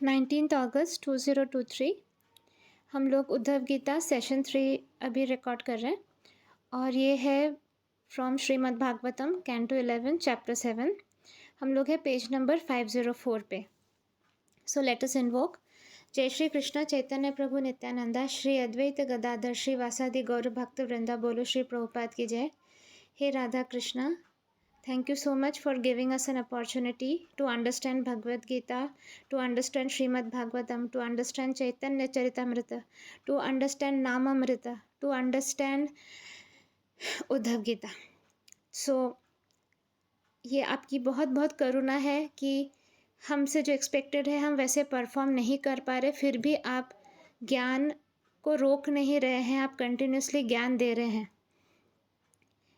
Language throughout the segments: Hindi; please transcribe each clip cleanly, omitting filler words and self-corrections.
19 अगस्त 2023 हम लोग उद्धव गीता सेशन 3 अभी रिकॉर्ड कर रहे हैं और ये है from Shrimad Bhagavatam canto 11 chapter 7। हम लोग है पेज नंबर 504 पे। So let us invoke. जय श्री कृष्ण चैतन्य प्रभु नित्यानंदा, श्री अद्वैत गदाधर श्री वासादि गौर भक्त वृंदा। बोलो श्री प्रभुपाद की जय। हे Radha Krishna, thank you so much for giving us an opportunity to understand Bhagavad Gita, to understand Srimad Bhagavatam, to understand Chaitanya Charitamrita, to understand Namamrita, to understand Uddhav Gita. सो ये आपकी बहुत बहुत करुणा है कि हमसे जो एक्सपेक्टेड है हम वैसे परफॉर्म नहीं कर पा रहे, फिर भी आप ज्ञान को रोक नहीं रहे हैं, आप कंटिन्यूसली ज्ञान दे रहे हैं।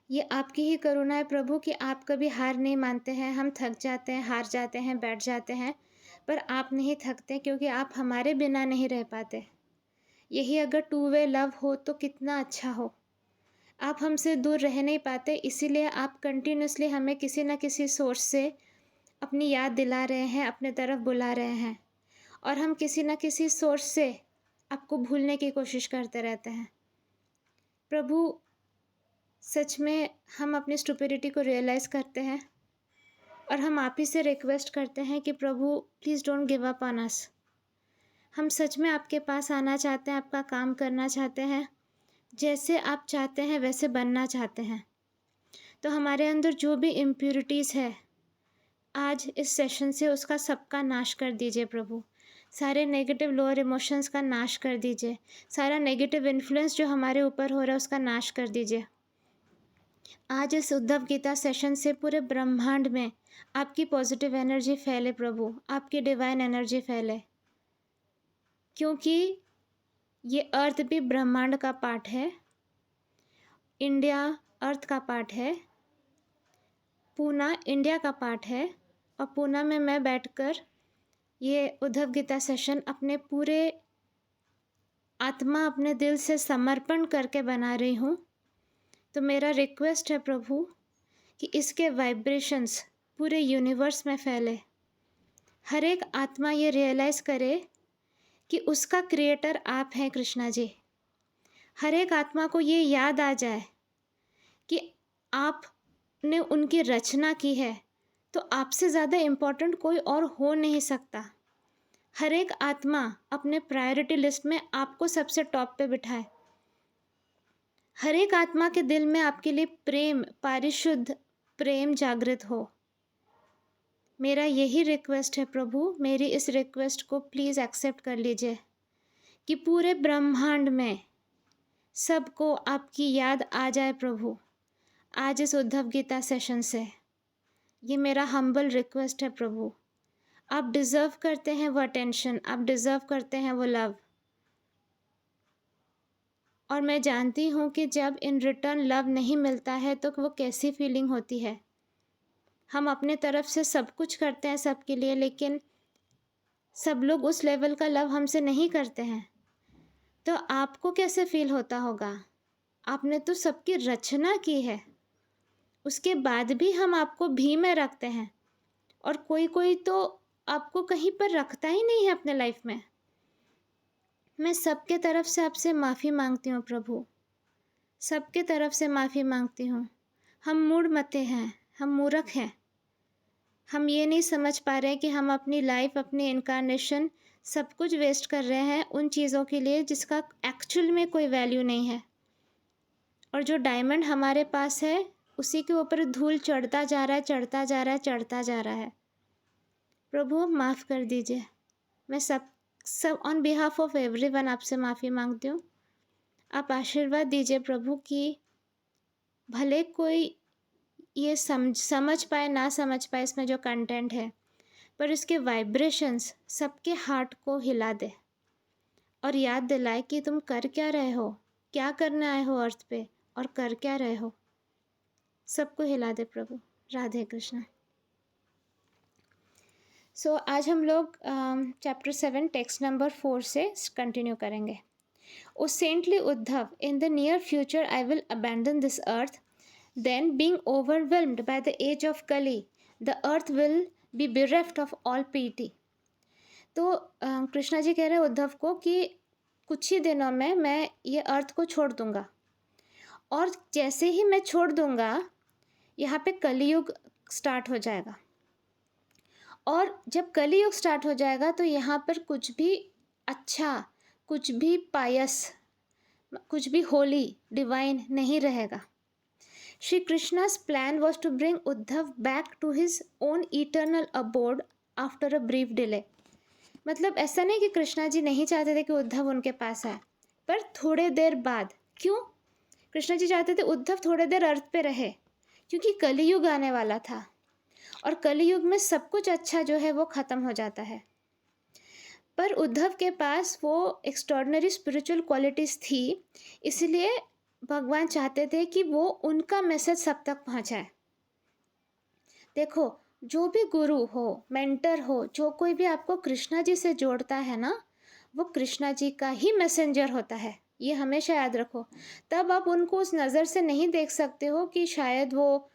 ये आपकी ही करुणा है प्रभु कि आप कभी हार नहीं मानते हैं। हम थक जाते हैं, हार जाते हैं, बैठ जाते हैं, पर आप नहीं थकते क्योंकि आप हमारे बिना नहीं रह पाते। यही अगर टू वे लव हो तो कितना अच्छा हो। आप हमसे दूर रह नहीं पाते, इसीलिए आप कंटिन्यूसली हमें किसी न किसी सोर्स से अपनी याद दिला रहे हैं, अपने तरफ बुला रहे हैं, और हम किसी न किसी सोर्स से आपको भूलने की कोशिश करते रहते हैं। प्रभु, सच में हम अपनी स्टुपिडिटी को रियलाइज़ करते हैं और हम आप ही से रिक्वेस्ट करते हैं कि प्रभु please don't give up on us. हम सच में आपके पास आना चाहते हैं, आपका काम करना चाहते हैं, जैसे आप चाहते हैं वैसे बनना चाहते हैं। तो हमारे अंदर जो भी इम्प्योरिटीज़ है, आज इस सेशन से उसका सबका नाश कर दीजिए प्रभु। सारे नेगेटिव लोअर इमोशंस का नाश कर दीजिए, सारा नेगेटिव इन्फ्लुएंस जो हमारे ऊपर हो रहा है उसका नाश कर दीजिए। आज इस उद्धव गीता सेशन से पूरे ब्रह्मांड में आपकी पॉजिटिव एनर्जी फैले प्रभु, आपकी डिवाइन एनर्जी फैले, क्योंकि ये अर्थ भी ब्रह्मांड का पार्ट है, इंडिया अर्थ का पार्ट है, पूना इंडिया का पार्ट है, और पूना में मैं बैठकर ये उद्धव गीता सेशन अपने पूरे आत्मा, अपने दिल से समर्पण करके बना रही हूँ। तो मेरा रिक्वेस्ट है प्रभु कि इसके वाइब्रेशंस पूरे यूनिवर्स में फैले। हर एक आत्मा ये रियलाइज़ करे कि उसका क्रिएटर आप हैं कृष्णा जी। हर एक आत्मा को ये याद आ जाए कि आपने उनकी रचना की है, तो आपसे ज़्यादा इम्पोर्टेंट कोई और हो नहीं सकता। हर एक आत्मा अपने प्रायोरिटी लिस्ट में आपको सबसे टॉप पे बिठाए। हर एक आत्मा के दिल में आपके लिए प्रेम, पारिशुद्ध प्रेम जागृत हो। मेरा यही रिक्वेस्ट है प्रभु, मेरी इस रिक्वेस्ट को प्लीज़ एक्सेप्ट कर लीजिए कि पूरे ब्रह्मांड में सबको आपकी याद आ जाए प्रभु, आज इस उद्धव गीता सेशन से। ये मेरा हम्बल रिक्वेस्ट है प्रभु। आप डिज़र्व करते हैं वो अटेंशन, आप डिज़र्व करते हैं वो लव, और मैं जानती हूँ कि जब इन रिटर्न लव नहीं मिलता है तो वो कैसी फीलिंग होती है। हम अपने तरफ से सब कुछ करते हैं सबके लिए, लेकिन सब लोग उस लेवल का लव हमसे नहीं करते हैं, तो आपको कैसे फील होता होगा। आपने तो सबकी रचना की है, उसके बाद भी हम आपको भी में रखते हैं, और कोई कोई तो आपको कहीं पर रखता ही नहीं है अपने लाइफ में। मैं सबके तरफ से आपसे माफ़ी मांगती हूँ प्रभु, सबके तरफ से माफ़ी मांगती हूँ। हम मूढ़मते हैं, हम मूर्ख हैं, हम ये नहीं समझ पा रहे कि हम अपनी लाइफ, अपनी इनकारनेशन सब कुछ वेस्ट कर रहे हैं उन चीज़ों के लिए जिसका एक्चुअल में कोई वैल्यू नहीं है, और जो डायमंड हमारे पास है उसी के ऊपर धूल चढ़ता जा रहा है, चढ़ता जा रहा है, चढ़ता जा रहा है। प्रभु माफ़ कर दीजिए। मैं सब ऑन बिहाफ ऑफ एवरीवन आपसे माफ़ी मांगती हूँ। आप आशीर्वाद दीजिए प्रभु कि भले कोई ये समझ पाए ना समझ पाए इसमें जो कंटेंट है, पर इसके वाइब्रेशंस सबके हार्ट को हिला दे और याद दिलाए कि तुम कर क्या रहे हो, क्या करने आए हो अर्थ पे, और कर क्या रहे हो। सबको हिला दे प्रभु। राधे कृष्ण। सो आज हम लोग चैप्टर 7 टेक्स्ट नंबर 4 से कंटिन्यू करेंगे। O saintly Uddhava, in the near future I will abandon this earth, then being overwhelmed by the age of Kali, the earth will be bereft of all pity. तो कृष्णा जी कह रहे हैं उद्धव को कि कुछ ही दिनों में मैं ये अर्थ को छोड़ दूंगा, और जैसे ही मैं छोड़ दूंगा यहाँ पे कलयुग स्टार्ट हो जाएगा। और जब कलयुग स्टार्ट हो जाएगा तो यहाँ पर कुछ भी अच्छा, कुछ भी पायस, कुछ भी होली डिवाइन नहीं रहेगा। Shri Krishna's plan was to bring Uddhava back to his own eternal abode after a brief delay. मतलब ऐसा नहीं कि कृष्णा जी नहीं चाहते थे कि उद्धव उनके पास आए, पर थोड़े देर बाद। क्यों कृष्णा जी चाहते थे उद्धव थोड़े देर अर्थ पे रहे? क्योंकि कलयुग आने वाला था, और कलयुग में सब कुछ अच्छा जो है वो ख़त्म हो जाता है। पर उद्धव के पास वो एक्स्ट्रॉर्डनरी स्पिरिचुअल क्वालिटीज़ थी, इसलिए भगवान चाहते थे कि वो उनका मैसेज सब तक पहुंचाए। देखो, जो भी गुरु हो, मेंटर हो, जो कोई भी आपको कृष्णा जी से जोड़ता है ना, वो कृष्णा जी का ही मैसेंजर होता है, ये हमेशा याद रखो। तब आप उनको उस नज़र से नहीं देख सकते हो कि शायद वो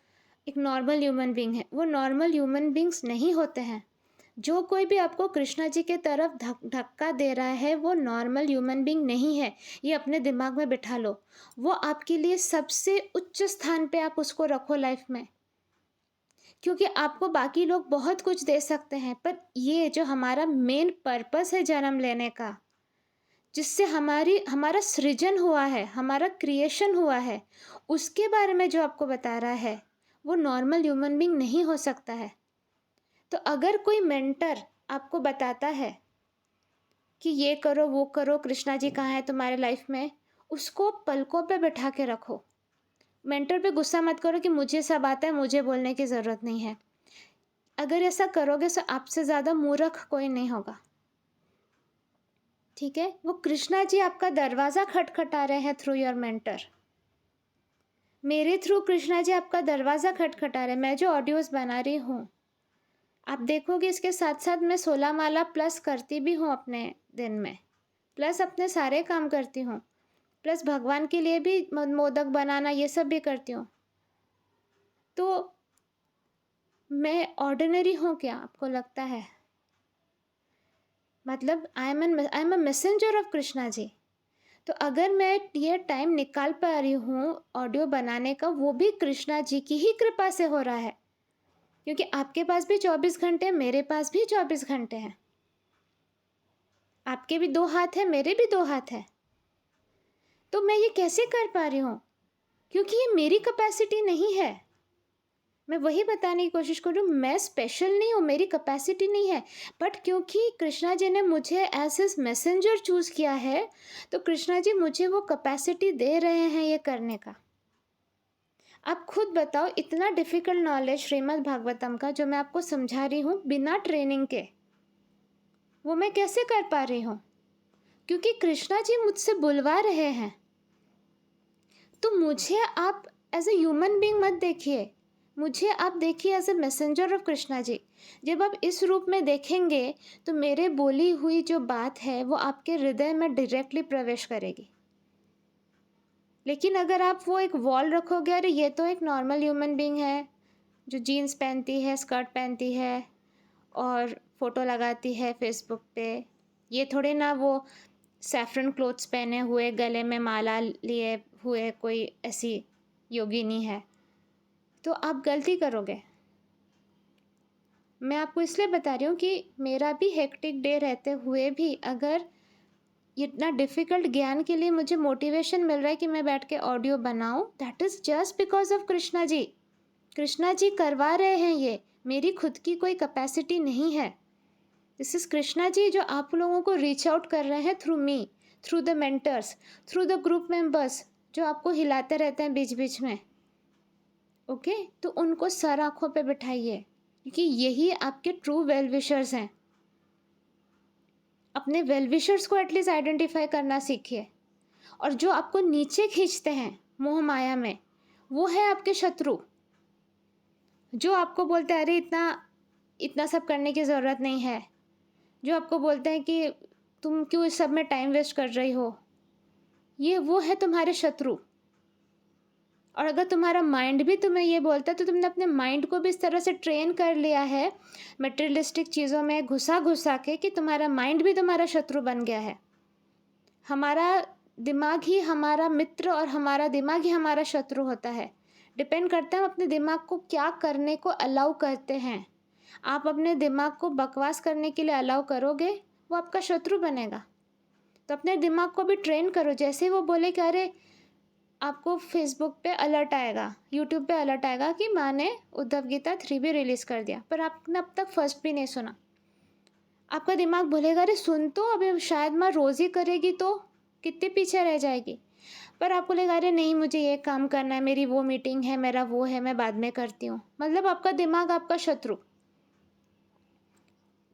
एक नॉर्मल ह्यूमन बींग है। वो नॉर्मल ह्यूमन बींग्स नहीं होते हैं। जो कोई भी आपको कृष्णा जी के तरफ धक्का दे रहा है वो नॉर्मल ह्यूमन बींग नहीं है, ये अपने दिमाग में बिठा लो। वो आपके लिए सबसे उच्च स्थान पे आप उसको रखो लाइफ में, क्योंकि आपको बाकी लोग बहुत कुछ दे सकते हैं, पर ये जो हमारा मेन पर्पस है जन्म लेने का, जिससे हमारा सृजन हुआ है, हमारा क्रिएशन हुआ है, उसके बारे में जो आपको बता रहा है वो नॉर्मल ह्यूमन बींग नहीं हो सकता है। तो अगर कोई मेंटर आपको बताता है कि ये करो वो करो, कृष्णा जी कहाँ है तुम्हारे लाइफ में, उसको पलकों पे बैठा के रखो। मेंटर पे गुस्सा मत करो कि मुझे सब आता है, मुझे बोलने की ज़रूरत नहीं है। अगर ऐसा करोगे तो आपसे ज़्यादा मूर्ख कोई नहीं होगा, ठीक है? वो कृष्णा जी आपका दरवाज़ा खटखटा रहे हैं थ्रू योर मेंटर। मेरे थ्रू कृष्णा जी आपका दरवाज़ा खटखटा रहे हैं। मैं जो ऑडियोज़ बना रही हूँ, आप देखोगे इसके साथ साथ मैं 16 माला प्लस करती भी हूँ अपने दिन में, प्लस अपने सारे काम करती हूँ, प्लस भगवान के लिए भी मोदक बनाना ये सब भी करती हूँ। तो मैं ऑर्डिनरी हूँ क्या आपको लगता है? मतलब I am a messenger of Krishna ji. तो अगर मैं ये टाइम निकाल पा रही हूँ ऑडियो बनाने का, वो भी कृष्णा जी की ही कृपा से हो रहा है, क्योंकि आपके पास भी 24 घंटे, मेरे पास भी 24 घंटे हैं। आपके भी 2 हाथ हैं, मेरे भी 2 हाथ हैं। तो मैं ये कैसे कर पा रही हूँ? क्योंकि ये मेरी कैपेसिटी नहीं है। मैं वही बताने की कोशिश कर रही हूँ, मैं स्पेशल नहीं हूँ, मेरी कैपेसिटी नहीं है, बट क्योंकि कृष्णा जी ने मुझे एज हिज मैसेंजर चूज़ किया है, तो कृष्णा जी मुझे वो कैपेसिटी दे रहे हैं ये करने का। आप खुद बताओ, इतना डिफ़िकल्ट नॉलेज श्रीमद् भागवतम का जो मैं आपको समझा रही हूँ बिना ट्रेनिंग के, वो मैं कैसे कर पा रही हूँ? क्योंकि कृष्णा जी मुझसे बुलवा रहे हैं। तो मुझे आप एज ए ह्यूमन बीइंग मत देखिए, मुझे आप देखिए as a messenger of Krishna ji. जब आप इस रूप में देखेंगे तो मेरे बोली हुई जो बात है वो आपके हृदय में डायरेक्टली प्रवेश करेगी। लेकिन अगर आप वो एक वॉल रखोगे, अरे ये तो एक नॉर्मल ह्यूमन बीइंग है जो जीन्स पहनती है, स्कर्ट पहनती है और फ़ोटो लगाती है फेसबुक पे, ये थोड़े ना वो सैफरन क्लोथ्स पहने हुए, गले में माला लिए हुए कोई ऐसी योगिनी है, तो आप गलती करोगे। मैं आपको इसलिए बता रही हूँ कि मेरा भी हेक्टिक डे रहते हुए भी अगर इतना डिफ़िकल्ट ज्ञान के लिए मुझे मोटिवेशन मिल रहा है कि मैं बैठ के ऑडियो बनाऊँ, that is just because of Krishna ji. Krishna ji करवा रहे हैं ये, मेरी खुद की कोई कैपेसिटी नहीं है। दिस इज़ कृष्णा जी जो आप लोगों को रीच आउट कर रहे हैं through me, through the mentors, through the group members जो आपको हिलाते रहते हैं बीच बीच में। ओके, तो उनको सर आँखों पे बिठाइए, क्योंकि यही आपके ट्रू वेल विशर्स हैं। अपने वेल विशर्स को एटलीस्ट आइडेंटिफाई करना सीखिए। और जो आपको नीचे खींचते हैं मोह माया में, वो है आपके शत्रु, जो आपको बोलते हैं अरे इतना इतना सब करने की ज़रूरत नहीं है, जो आपको बोलते हैं कि तुम क्यों इस सब में टाइम वेस्ट कर रही हो, ये वो है तुम्हारे शत्रु। और अगर तुम्हारा माइंड भी तुम्हें ये बोलता है तो तुमने अपने माइंड को भी इस तरह से ट्रेन कर लिया है मटेरियलिस्टिक चीज़ों में घुसा घुसा के कि तुम्हारा माइंड भी तुम्हारा शत्रु बन गया है। हमारा दिमाग ही हमारा मित्र और हमारा दिमाग ही हमारा शत्रु होता है। डिपेंड करता है हम अपने दिमाग को क्या करने को अलाउ करते हैं। आप अपने दिमाग को बकवास करने के लिए अलाउ करोगे, वो आपका शत्रु बनेगा। तो अपने दिमाग को भी ट्रेन करो। जैसे वो बोले कि अरे आपको फेसबुक पे अलर्ट आएगा, यूट्यूब पे अलर्ट आएगा कि माँ ने उद्धव गीता 3 भी रिलीज़ कर दिया, पर आपने अब तक फर्स्ट भी नहीं सुना। आपका दिमाग बोलेगा अरे सुन तो, अभी शायद माँ रोज़ ही करेगी तो कितने पीछे रह जाएगी। पर आपको लगेगा अरे नहीं मुझे ये काम करना है, मेरी वो मीटिंग है, मेरा वो है, मैं बाद में करती हूँ। मतलब आपका दिमाग आपका शत्रु।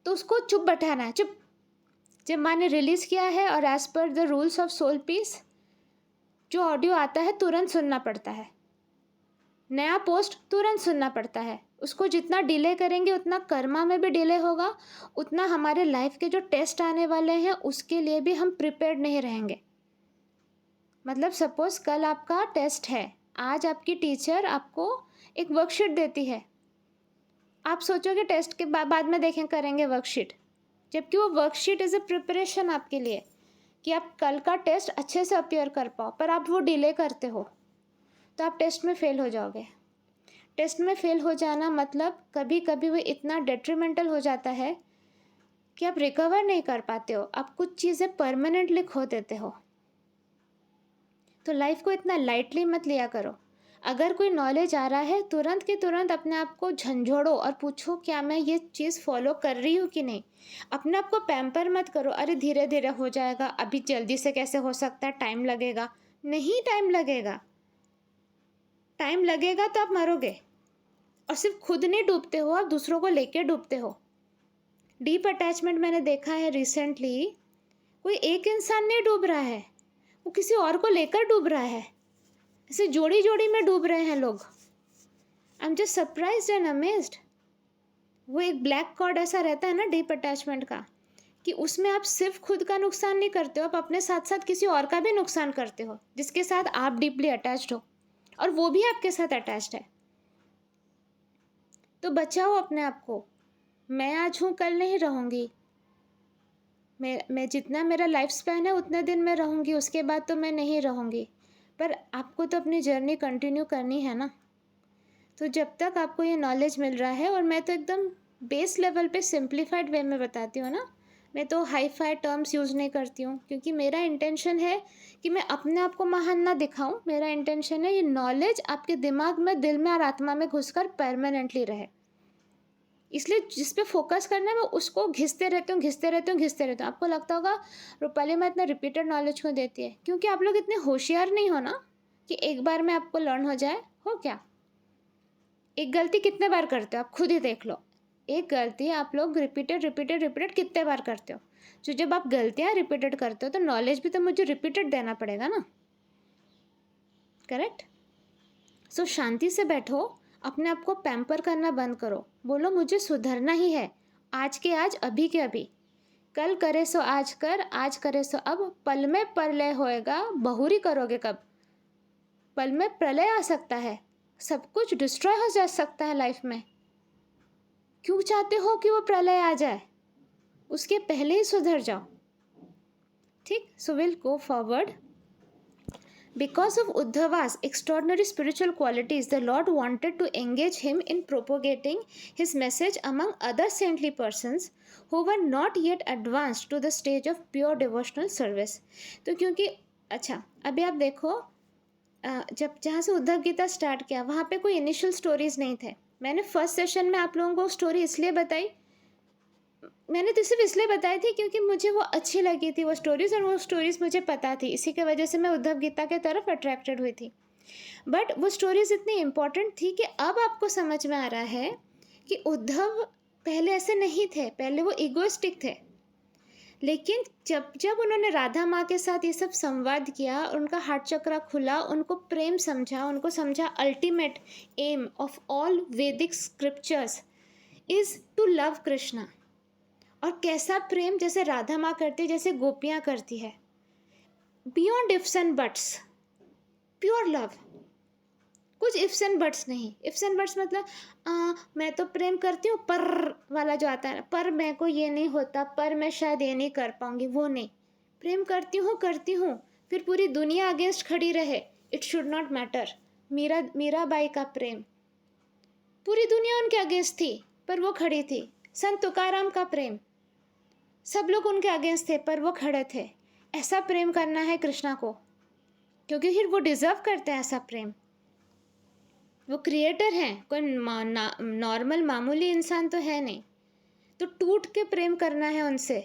तो उसको चुप बैठाना है, चुप। जब माँ ने रिलीज़ किया है और as per the rules of soul peace जो ऑडियो आता है तुरंत सुनना पड़ता है। नया पोस्ट तुरंत सुनना पड़ता है। उसको जितना डिले करेंगे उतना कर्मा में भी डिले होगा, उतना हमारे लाइफ के जो टेस्ट आने वाले हैं उसके लिए भी हम प्रिपेयर्ड नहीं रहेंगे। मतलब सपोज़ कल आपका टेस्ट है, आज आपकी टीचर आपको एक वर्कशीट देती है। आप सोचोगे टेस्ट के बाद में देखें करेंगे वर्कशीट, जबकि वो वर्कशीट इज़ ए प्रिपरेशन आपके लिए कि आप कल का टेस्ट अच्छे से अपीयर कर पाओ, पर आप वो डिले करते हो तो आप टेस्ट में फ़ेल हो जाओगे। टेस्ट में फ़ेल हो जाना मतलब कभी कभी वो इतना डेट्रीमेंटल हो जाता है कि आप रिकवर नहीं कर पाते हो, आप कुछ चीज़ें परमानेंटली खो देते हो। तो लाइफ को इतना लाइटली मत लिया करो। अगर कोई नॉलेज आ रहा है तुरंत के तुरंत अपने आप को झंझोड़ो और पूछो क्या मैं ये चीज़ फॉलो कर रही हूँ कि नहीं। अपने आप को पैम्पर मत करो, अरे धीरे धीरे हो जाएगा, अभी जल्दी से कैसे हो सकता है, टाइम लगेगा। नहीं टाइम लगेगा, टाइम लगेगा तो आप मरोगे। और सिर्फ खुद नहीं डूबते हो, आप दूसरों को लेके डूबते हो। डीप अटैचमेंट मैंने देखा है रिसेंटली, कोई एक इंसान नहीं डूब रहा है, वो किसी और को लेकर डूब रहा है। ऐसे जोड़ी जोड़ी में डूब रहे हैं लोग। I am just surprised and amazed. वो एक ब्लैक कॉर्ड ऐसा रहता है ना डीप अटैचमेंट का, कि उसमें आप सिर्फ खुद का नुकसान नहीं करते हो, आप अपने साथ साथ किसी और का भी नुकसान करते हो जिसके साथ आप डीपली अटैच्ड हो और वो भी आपके साथ अटैच्ड है। तो बचाओ अपने आप को। मैं आज हूँ कल नहीं रहूँगी। मैं जितना मेरा लाइफ स्पैन है उतने दिन मैं रहूँगी, उसके बाद तो मैं नहीं रहूँगी। पर आपको तो अपनी जर्नी कंटिन्यू करनी है ना। तो जब तक आपको ये नॉलेज मिल रहा है, और मैं तो एकदम बेस लेवल पे सिंप्लीफाइड वे में बताती हूँ ना, मैं तो हाई फाई टर्म्स यूज़ नहीं करती हूँ, क्योंकि मेरा इंटेंशन है कि मैं अपने आप को महान ना दिखाऊँ। मेरा इंटेंशन है ये नॉलेज आपके दिमाग में, दिल में और आत्मा में घुसकर परमानेंटली रहे। इसलिए जिस पे फोकस करना है मैं उसको घिसते रहती हूँ। आपको लगता होगा रूपाली मैं इतना रिपीटेड नॉलेज क्यों देती है, क्योंकि आप लोग इतने होशियार नहीं हो ना कि एक बार में आपको लर्न हो जाए। हो क्या? एक गलती कितने बार करते हो आप खुद ही देख लो। एक गलती आप लोग रिपीटेड कितने बार करते हो। तो जब आप गलतियाँ रिपीटेड करते हो तो नॉलेज भी तो मुझे रिपीटेड देना पड़ेगा ना। करेक्ट? सो शांति से बैठो, अपने आप को पैम्पर करना बंद करो। बोलो मुझे सुधरना ही है, आज के आज, अभी के अभी। कल करे सो आज कर, आज करे सो अब, पल में प्रलय होएगा, बहुरी करोगे कब। पल में प्रलय आ सकता है, सब कुछ डिस्ट्रॉय हो जा सकता है लाइफ में। क्यों चाहते हो कि वो प्रलय आ जाए? उसके पहले ही सुधर जाओ। ठीक? So will go forward. Because of Uddhava's extraordinary spiritual qualities, the Lord wanted to engage him in propagating his message among other saintly persons who were not yet advanced to the stage of pure devotional service. तो क्योंकि अच्छा अभी आप देखो, जब जहाँ से उद्धव गीता स्टार्ट किया वहाँ पे कोई इनिशियल स्टोरीज नहीं थे। मैंने फर्स्ट सेशन में आप लोगों को स्टोरी इसलिए बताई, मैंने तो सिर्फ इसलिए बताई थी क्योंकि मुझे वो अच्छी लगी थी वो स्टोरीज़, और वो स्टोरीज़ मुझे पता थी, इसी की वजह से मैं उद्धव गीता के तरफ अट्रैक्टेड हुई थी। बट वो स्टोरीज़ इतनी इम्पॉर्टेंट थी कि अब आपको समझ में आ रहा है कि उद्धव पहले ऐसे नहीं थे, पहले वो इगोइस्टिक थे। लेकिन जब जब उन्होंने राधा माँ के साथ ये सब संवाद किया, उनका हार्ट चक्रा खुला, उनको प्रेम समझा, उनको समझा ultimate aim of all Vedic scriptures is to love Krishna. और कैसा प्रेम, जैसे राधा माँ करती है, जैसे गोपियाँ करती है, beyond ifs and buts, pure love. कुछ इफ्स एंड बट्स नहीं। इफ्स एंड बट्स मतलब मैं तो प्रेम करती हूँ पर वाला जो आता है ना, पर मेरे को ये नहीं होता, पर मैं शायद ये नहीं कर पाऊंगी, वो नहीं। प्रेम करती हूँ, फिर पूरी दुनिया अगेंस्ट खड़ी रहे, it should not matter. Mirabai का प्रेम, पूरी दुनिया उनके अगेंस्ट थी पर वो खड़ी थी। संत तुकाराम का प्रेम, सब लोग उनके अगेंस्ट थे पर वो खड़े थे। ऐसा प्रेम करना है कृष्णा को, क्योंकि फिर वो डिजर्व करते हैं ऐसा प्रेम। वो क्रिएटर हैं, कोई नॉर्मल मामूली इंसान तो है नहीं। तो टूट के प्रेम करना है उनसे,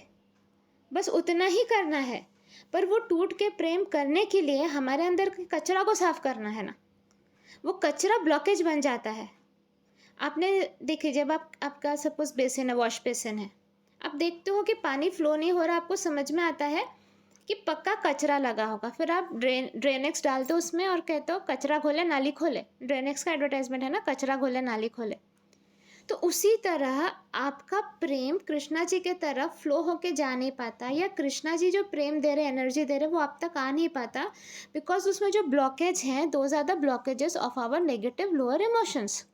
बस उतना ही करना है। पर वो टूट के प्रेम करने के लिए हमारे अंदर के कचरा को साफ करना है ना। वो कचरा ब्लॉकेज बन जाता है। आपने देखिए, जब आपका सपोज बेसिन है, वॉश बेसिन है, आप देखते हो कि पानी फ्लो नहीं हो रहा, आपको समझ में आता है कि पक्का कचरा लगा होगा। फिर आप ड्रेनेक्स डालते हो उसमें और कहते हो कचरा घोले नाली खोले। ड्रेनेक्स का एडवर्टाइजमेंट है ना, कचरा घोले नाली खोले। तो उसी तरह आपका प्रेम कृष्णा जी के तरफ फ्लो होके जा नहीं पाता, या कृष्णा जी जो प्रेम दे रहे, एनर्जी दे रहे, वो आप तक आ नहीं पाता, बिकॉज उसमें जो ब्लॉकेज हैं, those are the blockages of our negative lower emotions.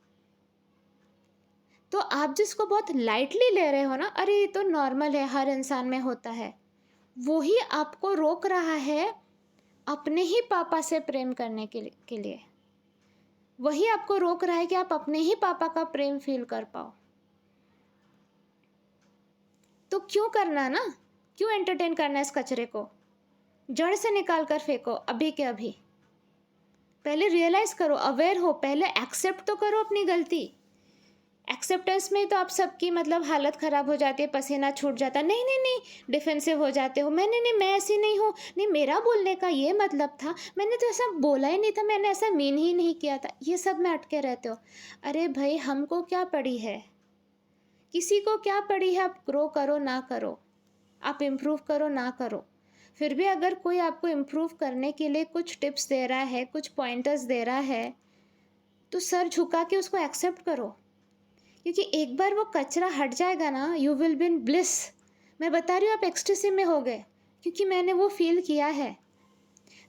तो आप जिसको बहुत लाइटली ले रहे हो ना, अरे ये तो नॉर्मल है, हर इंसान में होता है, वो ही आपको रोक रहा है अपने ही पापा से प्रेम करने के लिए। वही आपको रोक रहा है कि आप अपने ही पापा का प्रेम फील कर पाओ। तो क्यों करना ना, क्यों एंटरटेन करना इस कचरे को? जड़ से निकाल कर फेंको अभी के अभी। पहले रियलाइज करो, अवेयर हो, पहले एक्सेप्ट तो करो अपनी गलती। एक्सेप्टेंस में तो आप सबकी मतलब हालत ख़राब हो जाती है, पसीना छूट जाता है, नहीं नहीं नहीं, डिफेंसिव हो जाते हो, नहीं मैं ऐसी नहीं हूँ, नहीं मेरा बोलने का ये मतलब था, मैंने तो ऐसा बोला ही नहीं था, मैंने ऐसा मीन ही नहीं किया था, ये सब में अटके रहते हो। अरे भाई, हमको क्या पड़ी है, किसी को क्या पड़ी है? आप ग्रो करो ना करो, आप इम्प्रूव करो ना करो, फिर भी अगर कोई आपको इम्प्रूव करने के लिए कुछ टिप्स दे रहा है, कुछ पॉइंटर्स दे रहा है, तो सर झुका के उसको एक्सेप्ट करो। क्योंकि एक बार वो कचरा हट जाएगा ना, you will be in bliss. मैं बता रही हूँ, आप एक्सटेसी में हो गए, क्योंकि मैंने वो फील किया है।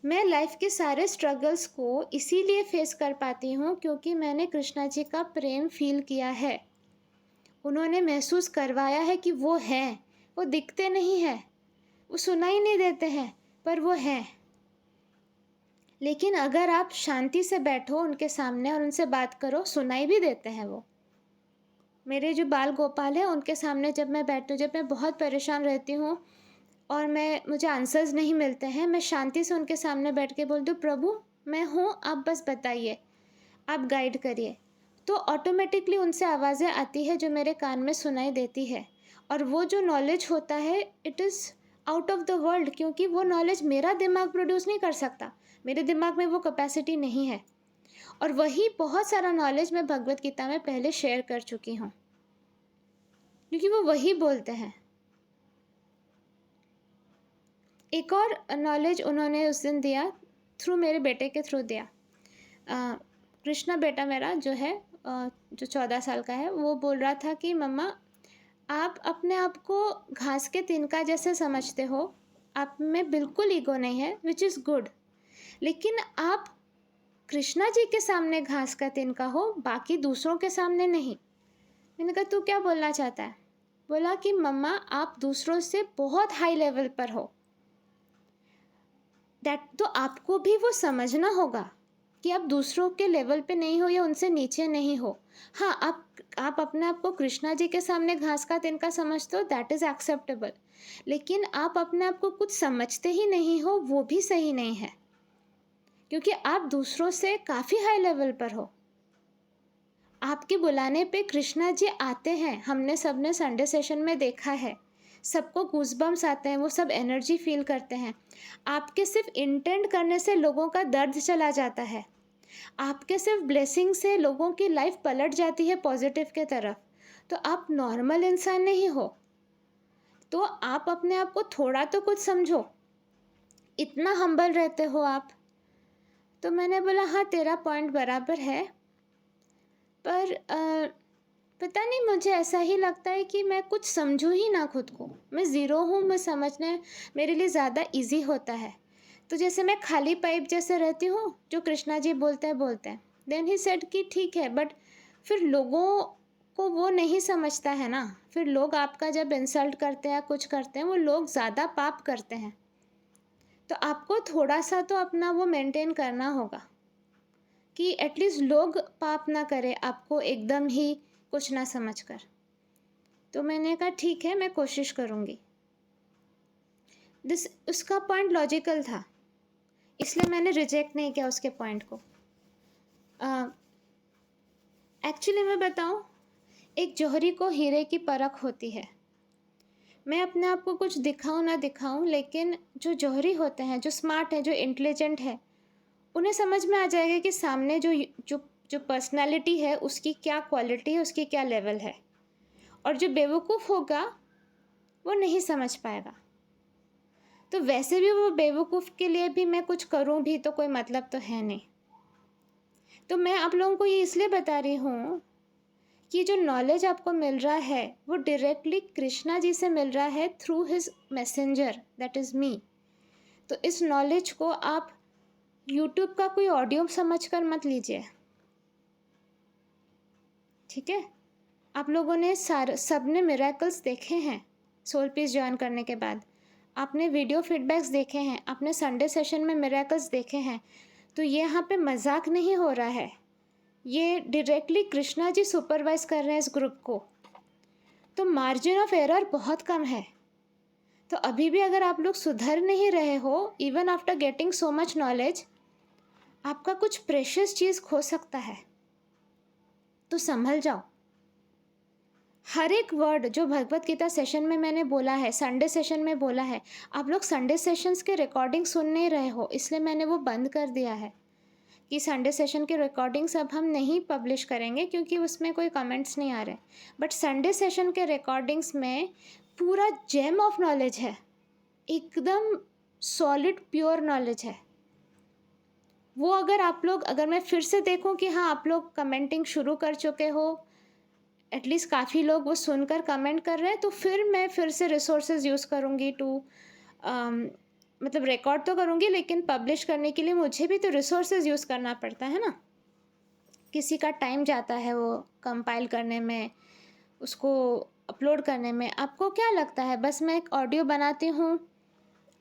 मैं लाइफ के सारे स्ट्रगल्स को इसीलिए फेस कर पाती हूँ क्योंकि मैंने कृष्णा जी का प्रेम फील किया है। उन्होंने महसूस करवाया है कि वो हैं, वो दिखते नहीं हैं, वो सुनाई नहीं देते हैं, पर वो हैं। लेकिन अगर आप शांति से बैठो उनके सामने और उनसे बात करो, सुनाई भी देते हैं वो। मेरे जो बाल गोपाल हैं, उनके सामने जब मैं बैठती हूँ, जब मैं बहुत परेशान रहती हूँ और मुझे आंसर्स नहीं मिलते हैं, मैं शांति से उनके सामने बैठ के बोलती हूँ, प्रभु मैं हूँ, आप बस बताइए, आप गाइड करिए। तो ऑटोमेटिकली उनसे आवाज़ें आती है जो मेरे कान में सुनाई देती है। और वो जो नॉलेज होता है, it is out of the world, क्योंकि वो नॉलेज मेरा दिमाग प्रोड्यूस नहीं कर सकता, मेरे दिमाग में वो कैपेसिटी नहीं है। और वही बहुत सारा नॉलेज मैं भगवत गीता में पहले शेयर कर चुकी हूँ, क्योंकि वो वही बोलते हैं। एक और नॉलेज उन्होंने उस दिन दिया, थ्रू मेरे बेटे के थ्रू दिया। कृष्णा बेटा मेरा जो है, जो 14 साल का है, वो बोल रहा था कि मम्मा आप अपने आप को घास के तिनका जैसे समझते हो, आप में बिल्कुल ईगो नहीं है, विच इज़ गुड, लेकिन आप कृष्णा जी के सामने घास का तिनका हो, बाकी दूसरों के सामने नहीं। मैंने कहा तू क्या बोलना चाहता है? बोला कि मम्मा आप दूसरों से बहुत हाई लेवल पर हो, दैट तो आपको भी वो समझना होगा कि आप दूसरों के लेवल पे नहीं हो या उनसे नीचे नहीं हो। हाँ, आप अपने आप को कृष्णा जी के सामने घास का तिनका समझते हो, दैट इज़ एक्सेप्टेबल, लेकिन आप अपने आप को कुछ समझते ही नहीं हो, वो भी सही नहीं है, क्योंकि आप दूसरों से काफ़ी हाई लेवल पर हो। आपके बुलाने पे कृष्णा जी आते हैं, हमने सबने संडे सेशन में देखा है, सबको गूज़बम्स आते हैं, वो सब एनर्जी फील करते हैं। आपके सिर्फ इंटेंट करने से लोगों का दर्द चला जाता है, आपके सिर्फ ब्लेसिंग से लोगों की लाइफ पलट जाती है पॉजिटिव के तरफ। तो आप नॉर्मल इंसान नहीं हो, तो आप अपने आप को थोड़ा तो कुछ समझो, इतना हम्बल रहते हो आप। तो मैंने बोला हाँ तेरा पॉइंट बराबर है, पर पता नहीं, मुझे ऐसा ही लगता है कि मैं कुछ समझूँ ही ना खुद को, मैं ज़ीरो हूँ, मैं समझने मेरे लिए ज़्यादा इजी होता है। तो जैसे मैं खाली पाइप जैसे रहती हूँ, जो कृष्णा जी बोलते हैं देन ही सेड कि ठीक है, बट फिर लोगों को वो नहीं समझता है ना, फिर लोग आपका जब इंसल्ट करते हैं कुछ करते हैं, वो लोग ज़्यादा पाप करते हैं। तो आपको थोड़ा सा तो अपना वो मेंटेन करना होगा कि एटलीस्ट लोग पाप ना करें आपको एकदम ही कुछ ना समझकर। तो मैंने कहा ठीक है, मैं कोशिश करूँगी। उसका पॉइंट लॉजिकल था, इसलिए मैंने रिजेक्ट नहीं किया उसके पॉइंट को। एक्चुअली मैं बताऊँ, एक जौहरी को हीरे की परख होती है। मैं अपने आप को कुछ दिखाऊं ना दिखाऊं, लेकिन जो जौहरी होते हैं, जो स्मार्ट है, जो इंटेलिजेंट है, उन्हें समझ में आ जाएगा कि सामने जो जो जो पर्सनालिटी है उसकी क्या क्वालिटी है, उसकी क्या लेवल है। और जो बेवकूफ़ होगा वो नहीं समझ पाएगा। तो वैसे भी वो बेवकूफ़ के लिए भी मैं कुछ करूं भी तो कोई मतलब तो है नहीं। तो मैं आप लोगों को ये इसलिए बता रही हूँ कि जो नॉलेज आपको मिल रहा है वो डायरेक्टली कृष्णा जी से मिल रहा है through his messenger, that is me. तो इस नॉलेज को आप यूट्यूब का कोई ऑडियो समझकर मत लीजिए, ठीक है। आप लोगों ने सबने मिरेकल्स देखे हैं सोल पीस ज्वाइन करने के बाद, आपने वीडियो फीडबैक्स देखे हैं, आपने संडे सेशन में मिरेकल्स देखे हैं। तो ये यहाँ पे मजाक नहीं हो रहा है, ये डायरेक्टली कृष्णा जी सुपरवाइज कर रहे हैं इस ग्रुप को। तो मार्जिन ऑफ एरर बहुत कम है। तो अभी भी अगर आप लोग सुधर नहीं रहे हो, even after getting so much knowledge, आपका कुछ प्रेशियस चीज़ खो सकता है। तो संभल जाओ। हर एक वर्ड जो भगवत गीता सेशन में मैंने बोला है, संडे सेशन में बोला है, आप लोग संडे सेशंस के रिकॉर्डिंग सुन नहीं रहे हो, इसलिए मैंने वो बंद कर दिया है कि संडे सेशन की रिकॉर्डिंग्स अब हम नहीं पब्लिश करेंगे क्योंकि उसमें कोई कमेंट्स नहीं आ रहे। बट संडे सेशन के रिकॉर्डिंग्स में पूरा जेम ऑफ नॉलेज है, एकदम सॉलिड प्योर नॉलेज है वो। अगर मैं फिर से देखूं कि हाँ आप लोग कमेंटिंग शुरू कर चुके हो, एटलीस्ट काफ़ी लोग वो सुनकर कमेंट कर रहे हैं, तो फिर मैं फिर से रिसोर्सेज यूज़ करूँगी टू मतलब रिकॉर्ड तो करूँगी, लेकिन पब्लिश करने के लिए मुझे भी तो रिसोर्सेज यूज़ करना पड़ता है ना। किसी का टाइम जाता है वो कंपाइल करने में, उसको अपलोड करने में। आपको क्या लगता है बस मैं एक ऑडियो बनाती हूँ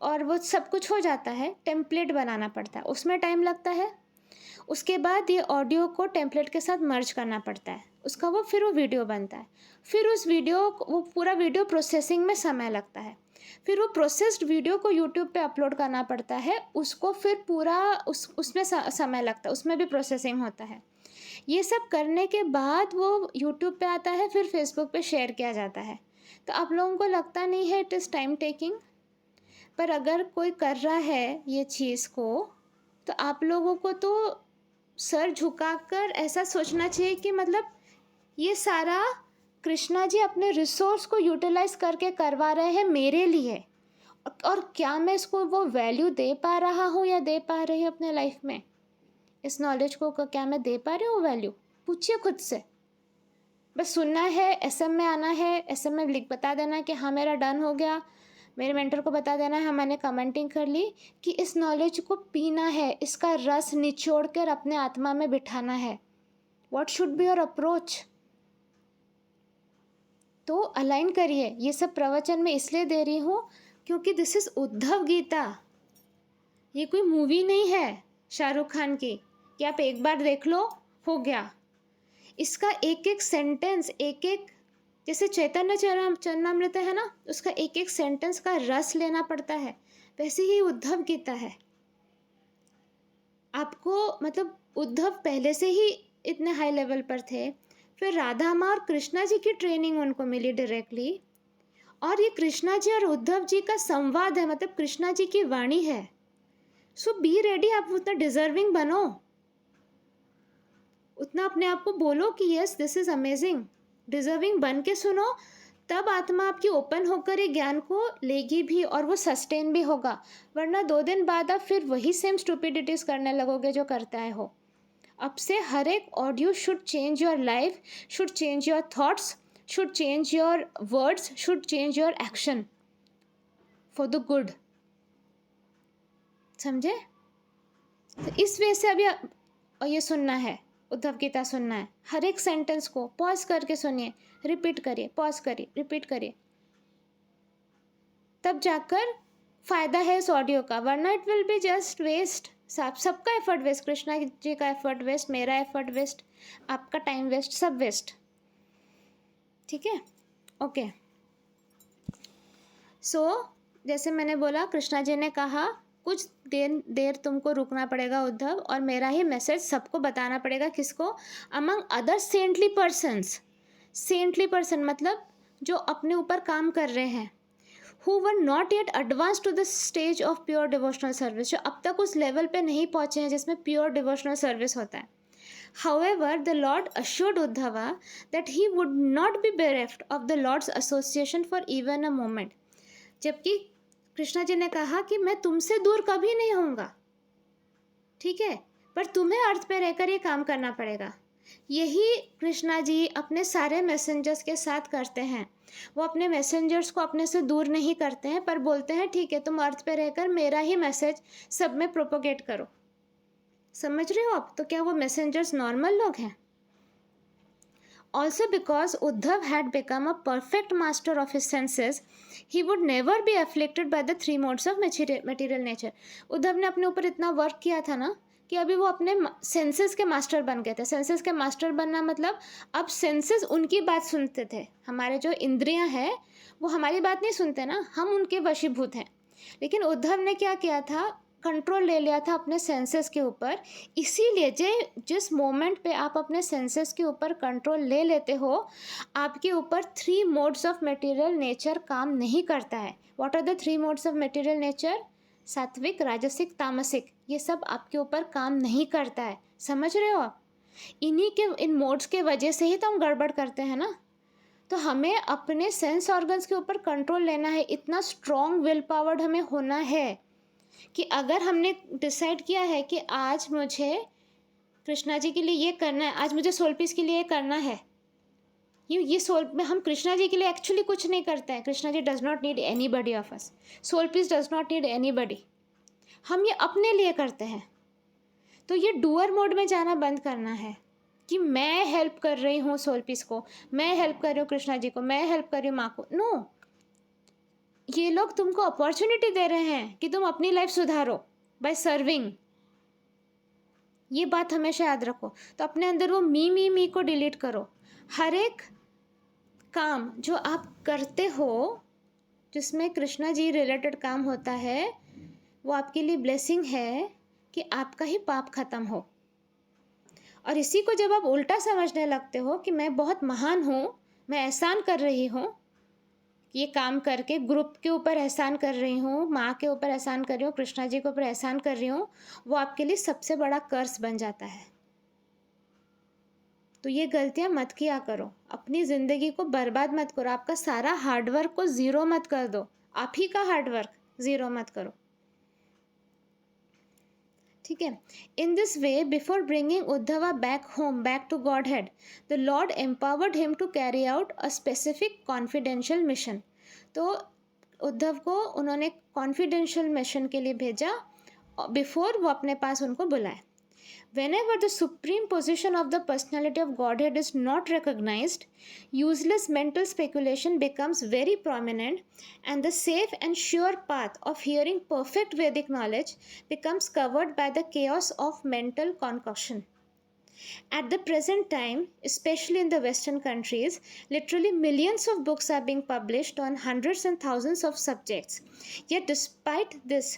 और वो सब कुछ हो जाता है? टेम्पलेट बनाना पड़ता है, उसमें टाइम लगता है। उसके बाद ये ऑडियो को टेम्पलेट के साथ मर्ज करना पड़ता है, उसका फिर वो वीडियो बनता है। फिर वो पूरा वीडियो प्रोसेसिंग में समय लगता है। फिर वो प्रोसेस्ड वीडियो को यूट्यूब पे अपलोड करना पड़ता है, उसको फिर पूरा उसमें समय लगता है, उसमें भी प्रोसेसिंग होता है। ये सब करने के बाद वो यूट्यूब पे आता है, फिर फेसबुक पे शेयर किया जाता है। तो आप लोगों को लगता नहीं है इट इज़ टाइम टेकिंग, पर अगर कोई कर रहा है ये चीज़ को, तो आप लोगों को तो सर झुकाकर ऐसा सोचना चाहिए कि मतलब ये सारा कृष्णा जी अपने रिसोर्स को यूटिलाइज करके करवा रहे हैं मेरे लिए, और क्या मैं इसको वो वैल्यू दे पा रहा हूँ या दे पा रही हूँ अपने लाइफ में? इस नॉलेज को क्या मैं दे पा रही हूँ वैल्यू? पूछिए खुद से। बस सुनना है, एसएम में आना है, एसएम में लिख बता देना कि हाँ मेरा डन हो गया, मेरे मेंटर को बता देना है हाँ मैंने कमेंटिंग कर ली, कि इस नॉलेज को पीना है, इसका रस निचोड़ कर अपने आत्मा में बिठाना है। What should be your approach? तो अलाइन करिए। ये सब प्रवचन मैं इसलिए दे रही हूँ क्योंकि दिस इज़ उद्धव गीता, ये कोई मूवी नहीं है शाहरुख खान की कि आप एक बार देख लो हो गया। इसका एक एक सेंटेंस, एक एक, जैसे चैतन्य चरणामृत है ना, उसका एक एक सेंटेंस का रस लेना पड़ता है, वैसे ही उद्धव गीता है। आपको मतलब उद्धव पहले से ही इतने हाई लेवल पर थे, फिर राधा माँ और कृष्णा जी की ट्रेनिंग उनको मिली डायरेक्टली, और ये कृष्णा जी और उद्धव जी का संवाद है, मतलब कृष्णा जी की वाणी है। सो बी रेडी, आप उतना डिजर्विंग बनो, उतना अपने आप को बोलो कि yes this is amazing. Deserving बन के सुनो, तब आत्मा आपकी ओपन होकर ये ज्ञान को लेगी भी और वो सस्टेन भी होगा। वरना 2 दिन बाद आप फिर वही सेम स्टूपिडिटीज़ करने लगोगे जो करते आए हो। अब से हर एक audio should change your life, should change your thoughts, should change your words, should change your action for the good. समझे? तो इस वे से अभी ये सुनना है, उद्धव गीता सुनना है, हर एक सेंटेंस को पॉज करके सुनिए, रिपीट करिए, पॉज करिए, रिपीट करिए, तब जाकर फ़ायदा है इस ऑडियो का, वरना it will be just waste. सबका एफर्ट वेस्ट, कृष्णा जी का एफर्ट वेस्ट, मेरा एफर्ट वेस्ट, आपका टाइम वेस्ट, सब वेस्ट। ठीक है, ओके। सो जैसे मैंने बोला, कृष्णा जी ने कहा कुछ देर तुमको रुकना पड़ेगा उद्धव, और मेरा ही मैसेज सबको बताना पड़ेगा। किसको? Among other saintly persons. Saintly person मतलब जो अपने ऊपर काम कर रहे हैं, who were not yet advanced to the stage of pure devotional service, जो अब तक उस लेवल पे नहीं पहुंचे हैं जिसमें प्योर डिवोशनल सर्विस होता है। However, the Lord assured Uddhava that he would not be bereft of the Lord's association for even a moment. जबकि कृष्णा जी ने कहा कि मैं तुमसे दूर कभी नहीं होऊंगा, ठीक है, पर तुम्हें अर्थ पे रहकर ये काम करना पड़ेगा। यही कृष्णा जी अपने सारे मैसेंजर्स के साथ करते हैं। वो अपने मैसेंजर्स को अपने से दूर नहीं करते हैं, पर बोलते हैं ठीक है, तुम अर्थ पे रहकर मेरा ही मैसेज सब में प्रोपोगेट करो। समझ रहे हो आप? तो क्या वो मैसेंजर्स नॉर्मल लोग हैं? Also because Uddhav had become a perfect master of his senses, he would never be afflicted by the three modes of material nature. Uddhav ने अपने ऊपर इतना वर्क किया था ना कि अभी वो अपने सेंसेस के मास्टर बन गए थे। सेंसेस के मास्टर बनना मतलब अब सेंसेस उनकी बात सुनते थे। हमारे जो इंद्रियां हैं वो हमारी बात नहीं सुनते ना, हम उनके वशीभूत हैं। लेकिन उद्धव ने क्या किया था? कंट्रोल ले लिया था अपने सेंसेस के ऊपर। इसीलिए जिस मोमेंट पे आप अपने सेंसेस के ऊपर कंट्रोल ले लेते हो, आपके ऊपर three modes of material nature काम नहीं करता है। What are the three modes of material nature? Sattvic, rajasic, तामसिक। ये सब आपके ऊपर काम नहीं करता है। समझ रहे हो आप? इन मोड्स के वजह से ही तो हम गड़बड़ करते हैं ना। तो हमें अपने सेंस ऑर्गन्स के ऊपर कंट्रोल लेना है। इतना स्ट्रॉन्ग विल पावर्ड हमें होना है कि अगर हमने डिसाइड किया है कि आज मुझे कृष्णा जी के लिए ये करना है, आज मुझे सोल पीस के लिए ये करना है, ये सोल में हम कृष्णा जी के लिए एक्चुअली कुछ नहीं करते हैं। Krishna ji does not need anybody of us, soul peace does not need anybody. हम ये अपने लिए करते हैं। तो ये डूअर मोड में जाना बंद करना है कि मैं हेल्प कर रही हूँ सोल पीस को, मैं हेल्प कर रही हूँ कृष्णा जी को, मैं हेल्प कर रही हूँ माँ को। नो, ये लोग तुमको अपॉर्चुनिटी दे रहे हैं कि तुम अपनी लाइफ सुधारो बाय सर्विंग। ये बात हमेशा याद रखो। तो अपने अंदर वो मी को डिलीट करो। हर एक काम जो आप करते हो जिसमें कृष्णा जी रिलेटेड काम होता है, वो आपके लिए ब्लेसिंग है कि आपका ही पाप खत्म हो। और इसी को जब आप उल्टा समझने लगते हो कि मैं बहुत महान हूँ, मैं एहसान कर रही हूँ, ये काम करके ग्रुप के ऊपर एहसान कर रही हूँ, माँ के ऊपर एहसान कर रही हूँ, कृष्णा जी के ऊपर एहसान कर रही हूँ, वो आपके लिए सबसे बड़ा कर्ज बन जाता है। तो ये गलतियाँ मत किया करो। अपनी ज़िंदगी को बर्बाद मत करो। आपका सारा हार्डवर्क को ज़ीरो मत कर दो। आप ही का हार्डवर्क ज़ीरो मत करो, ठीक है। In this way, before bringing Uddhava back home, back to godhead, the Lord empowered him to carry out a specific confidential mission. तो उद्धव को उन्होंने कॉन्फिडेंशियल मिशन के लिए भेजा बिफोर वो अपने पास उनको बुलाए। Whenever the supreme position of the personality of Godhead is not recognized, useless mental speculation becomes very prominent, and the safe and sure path of hearing perfect Vedic knowledge becomes covered by the chaos of mental concoction. At the present time, especially in the Western countries, literally millions of books are being published on hundreds and thousands of subjects. Yet, despite this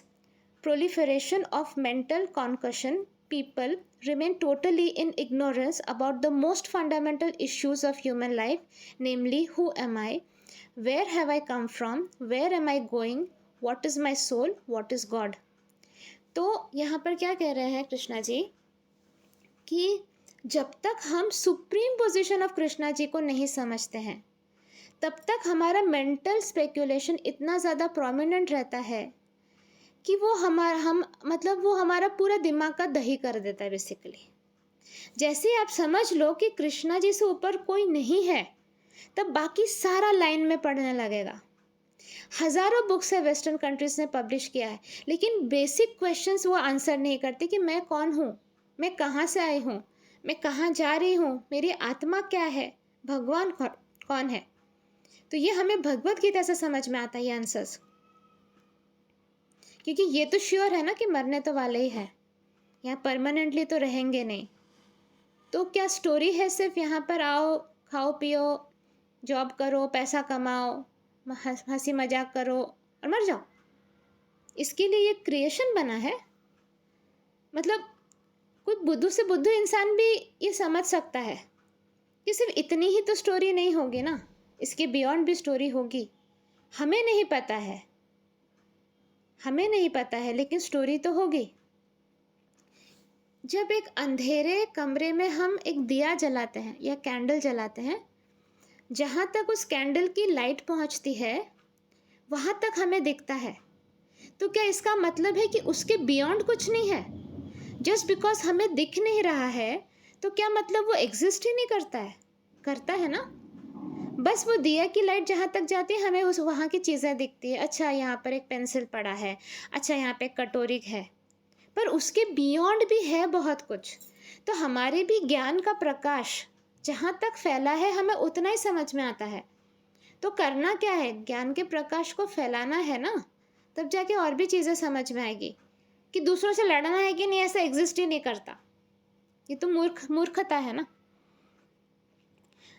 proliferation of mental concussion, people remain totally in ignorance about the most fundamental issues of human life, namely, who am I? Where have I come from? Where am I going? What is my soul? What is God? तो यहाँ पर क्या कह रहे हैं कृष्णा जी कि जब तक हम सुप्रीम पोजीशन ऑफ कृष्णा जी को नहीं समझते हैं, तब तक हमारा मेंटल स्पेक्यूलेशन इतना ज़्यादा प्रोमिनेंट रहता है कि वो वो हमारा पूरा दिमाग का दही कर देता है बेसिकली। जैसे ही आप समझ लो कि कृष्णा जी से ऊपर कोई नहीं है, तब बाकी सारा लाइन में पढ़ने लगेगा। हज़ारों बुक्स है वेस्टर्न कंट्रीज ने पब्लिश किया है, लेकिन बेसिक क्वेश्चंस वो आंसर नहीं करते कि मैं कौन हूँ, मैं कहाँ से आई हूँ, मैं कहाँ जा रही हूँ, मेरी आत्मा क्या है, भगवान कौन है। तो ये हमें भगवत गीता से समझ में आता है ये आंसर्स, क्योंकि ये तो श्योर है ना कि मरने तो वाले ही है, यहाँ परमानेंटली तो रहेंगे नहीं। तो क्या स्टोरी है सिर्फ यहाँ पर आओ, खाओ पियो, जॉब करो, पैसा कमाओ, हंसी मजाक करो और मर जाओ? इसके लिए ये क्रिएशन बना है? मतलब कोई बुद्धू से बुद्धू इंसान भी ये समझ सकता है कि सिर्फ इतनी ही तो स्टोरी नहीं होगी ना, इसके बियॉन्ड भी स्टोरी होगी। हमें नहीं पता है, हमें नहीं पता है, लेकिन स्टोरी तो होगी। जब एक अंधेरे कमरे में हम एक दिया जलाते हैं या कैंडल जलाते हैं, जहाँ तक उस कैंडल की लाइट पहुँचती है वहाँ तक हमें दिखता है। तो क्या इसका मतलब है कि उसके बियॉन्ड कुछ नहीं है? जस्ट बिकॉज हमें दिख नहीं रहा है तो क्या मतलब वो एग्जिस्ट ही नहीं करता है? करता है ना। बस वो दिया की लाइट जहाँ तक जाती है हमें उस वहाँ की चीज़ें दिखती है। अच्छा यहाँ पर एक पेंसिल पड़ा है, अच्छा यहाँ पे एक कटोरी है, पर उसके बियॉन्ड भी है बहुत कुछ। तो हमारे भी ज्ञान का प्रकाश जहाँ तक फैला है हमें उतना ही समझ में आता है। तो करना क्या है, ज्ञान के प्रकाश को फैलाना है ना, तब जाके और भी चीज़ें समझ में आएगी कि दूसरों से लड़ना है कि नहीं, ऐसा एग्जिस्ट ही नहीं करता। ये तो मूर्खता है ना।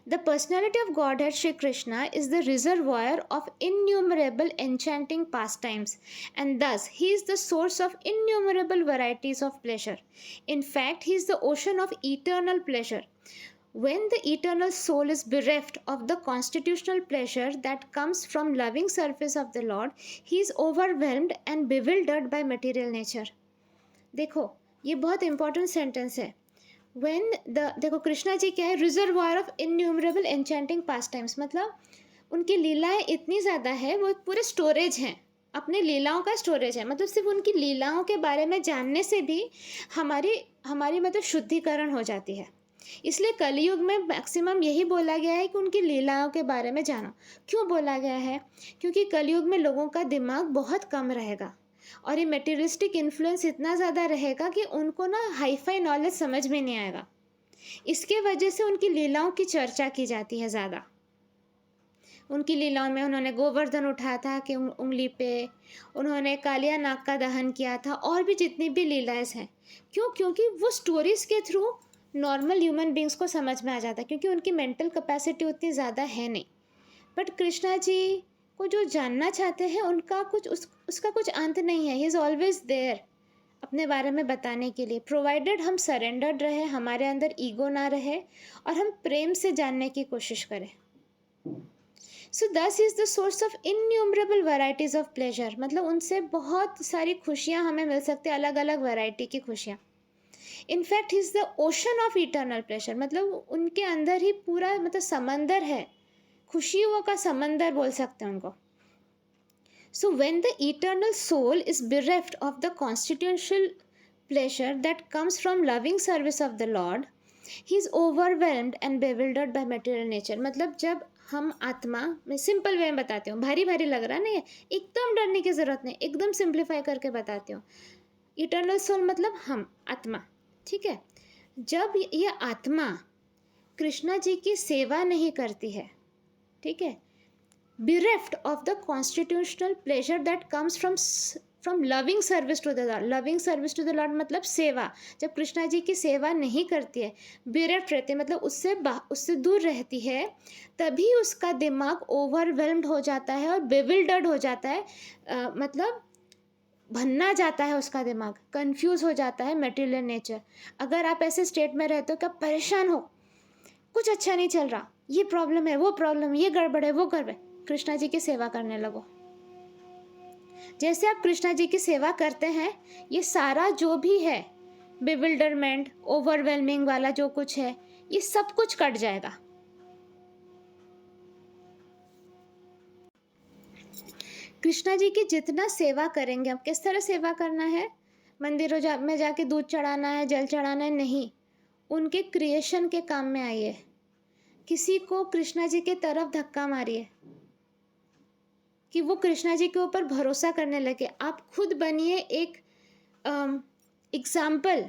The personality of Godhead Shri Krishna is the reservoir of innumerable enchanting pastimes, and thus he is the source of innumerable varieties of pleasure. In fact, he is the ocean of eternal pleasure. When the eternal soul is bereft of the constitutional pleasure that comes from loving service of the Lord, he is overwhelmed and bewildered by material nature. देखो ये बहुत इंपॉर्टेंट सेंटेंस है। देखो कृष्णा जी क्या है, reservoir of innumerable enchanting pastimes, मतलब उनकी लीलाएं इतनी ज़्यादा है, वो पूरे स्टोरेज हैं, अपने लीलाओं का स्टोरेज है। मतलब सिर्फ उनकी लीलाओं के बारे में जानने से भी हमारी हमारी मतलब शुद्धिकरण हो जाती है। इसलिए कलयुग में मैक्सिमम यही बोला गया है कि उनकी लीलाओं के बारे में जानो। क्यों बोला गया है? क्योंकि कलयुग में लोगों का दिमाग बहुत कम रहेगा और ये मटेरियलिस्टिक इन्फ्लुएंस इतना ज़्यादा रहेगा कि उनको ना हाईफाई नॉलेज समझ में नहीं आएगा। इसके वजह से उनकी लीलाओं की चर्चा की जाती है ज़्यादा। उनकी लीलाओं में उन्होंने गोवर्धन उठाया था कि उंगली पे, उन्होंने कालिया नाग का दहन किया था, और भी जितनी भी लीलाएं हैं। क्यों? क्योंकि वो स्टोरीज़ के थ्रू नॉर्मल ह्यूमन बींग्स को समझ में आ जाता है, क्योंकि उनकी मेंटल कैपेसिटी उतनी ज़्यादा है नहीं। बट कृष्णा जी को जो जानना चाहते हैं उनका कुछ उसका कुछ अंत नहीं है। ही इज़ ऑलवेज देयर अपने बारे में बताने के लिए, प्रोवाइडेड हम सरेंडर्ड रहे, हमारे अंदर ईगो ना रहे और हम प्रेम से जानने की कोशिश करें। So this is the source of innumerable varieties of pleasure, मतलब उनसे बहुत सारी खुशियाँ हमें मिल सकती है, अलग अलग वैरायटी की खुशियाँ। In fact he is the ocean of eternal pleasure, मतलब उनके अंदर ही पूरा मतलब समंदर है, खुशियों का समंदर बोल सकते हैं उनको। So when the eternal soul is bereft of the constitutional pleasure that comes from loving service of the Lord, he is overwhelmed and bewildered by material nature. मतलब जब हम आत्मा, मैं सिंपल वे में बताती हूँ, भारी भारी लग रहा है ना, एकदम डरने की ज़रूरत नहीं, एकदम सिंप्लीफाई करके बताती हूँ। इटर्नल सोल मतलब हम आत्मा, ठीक है। जब ये आत्मा कृष्णा जी की सेवा नहीं करती है, ठीक है, bereft of the constitutional pleasure that comes from loving service to the Lord. loving service to the Lord मतलब सेवा, जब कृष्णा जी की सेवा नहीं करती है, bereft रहती है मतलब उससे दूर रहती है, तभी उसका दिमाग ओवरवेल्म्ड हो जाता है और bewildered हो जाता है, मतलब भन्ना जाता है उसका दिमाग, कंफ्यूज हो जाता है मटेरियल नेचर। अगर आप ऐसे स्टेट में रहते हो कि आप परेशान हो, कुछ अच्छा नहीं चल रहा, ये प्रॉब्लम है, वो प्रॉब्लम, ये गड़बड़ है, वो गड़बड़, कृष्णा जी की सेवा करने लगो। जैसे आप कृष्णा जी की सेवा करते हैं, ये सारा जो भी है बिविल्डरमेंट, ओवरवेलमिंग वाला जो कुछ है, ये सब कुछ कट जाएगा। कृष्णा जी की जितना सेवा करेंगे, अब किस तरह सेवा करना है, मंदिरों में जाके दूध चढ़ाना है, जल चढ़ाना है, नहीं, उनके क्रिएशन के काम में आइए। किसी को कृष्णा जी के तरफ धक्का मारिए कि वो कृष्णा जी के ऊपर भरोसा करने लगे। आप खुद बनिए एक एग्जाम्पल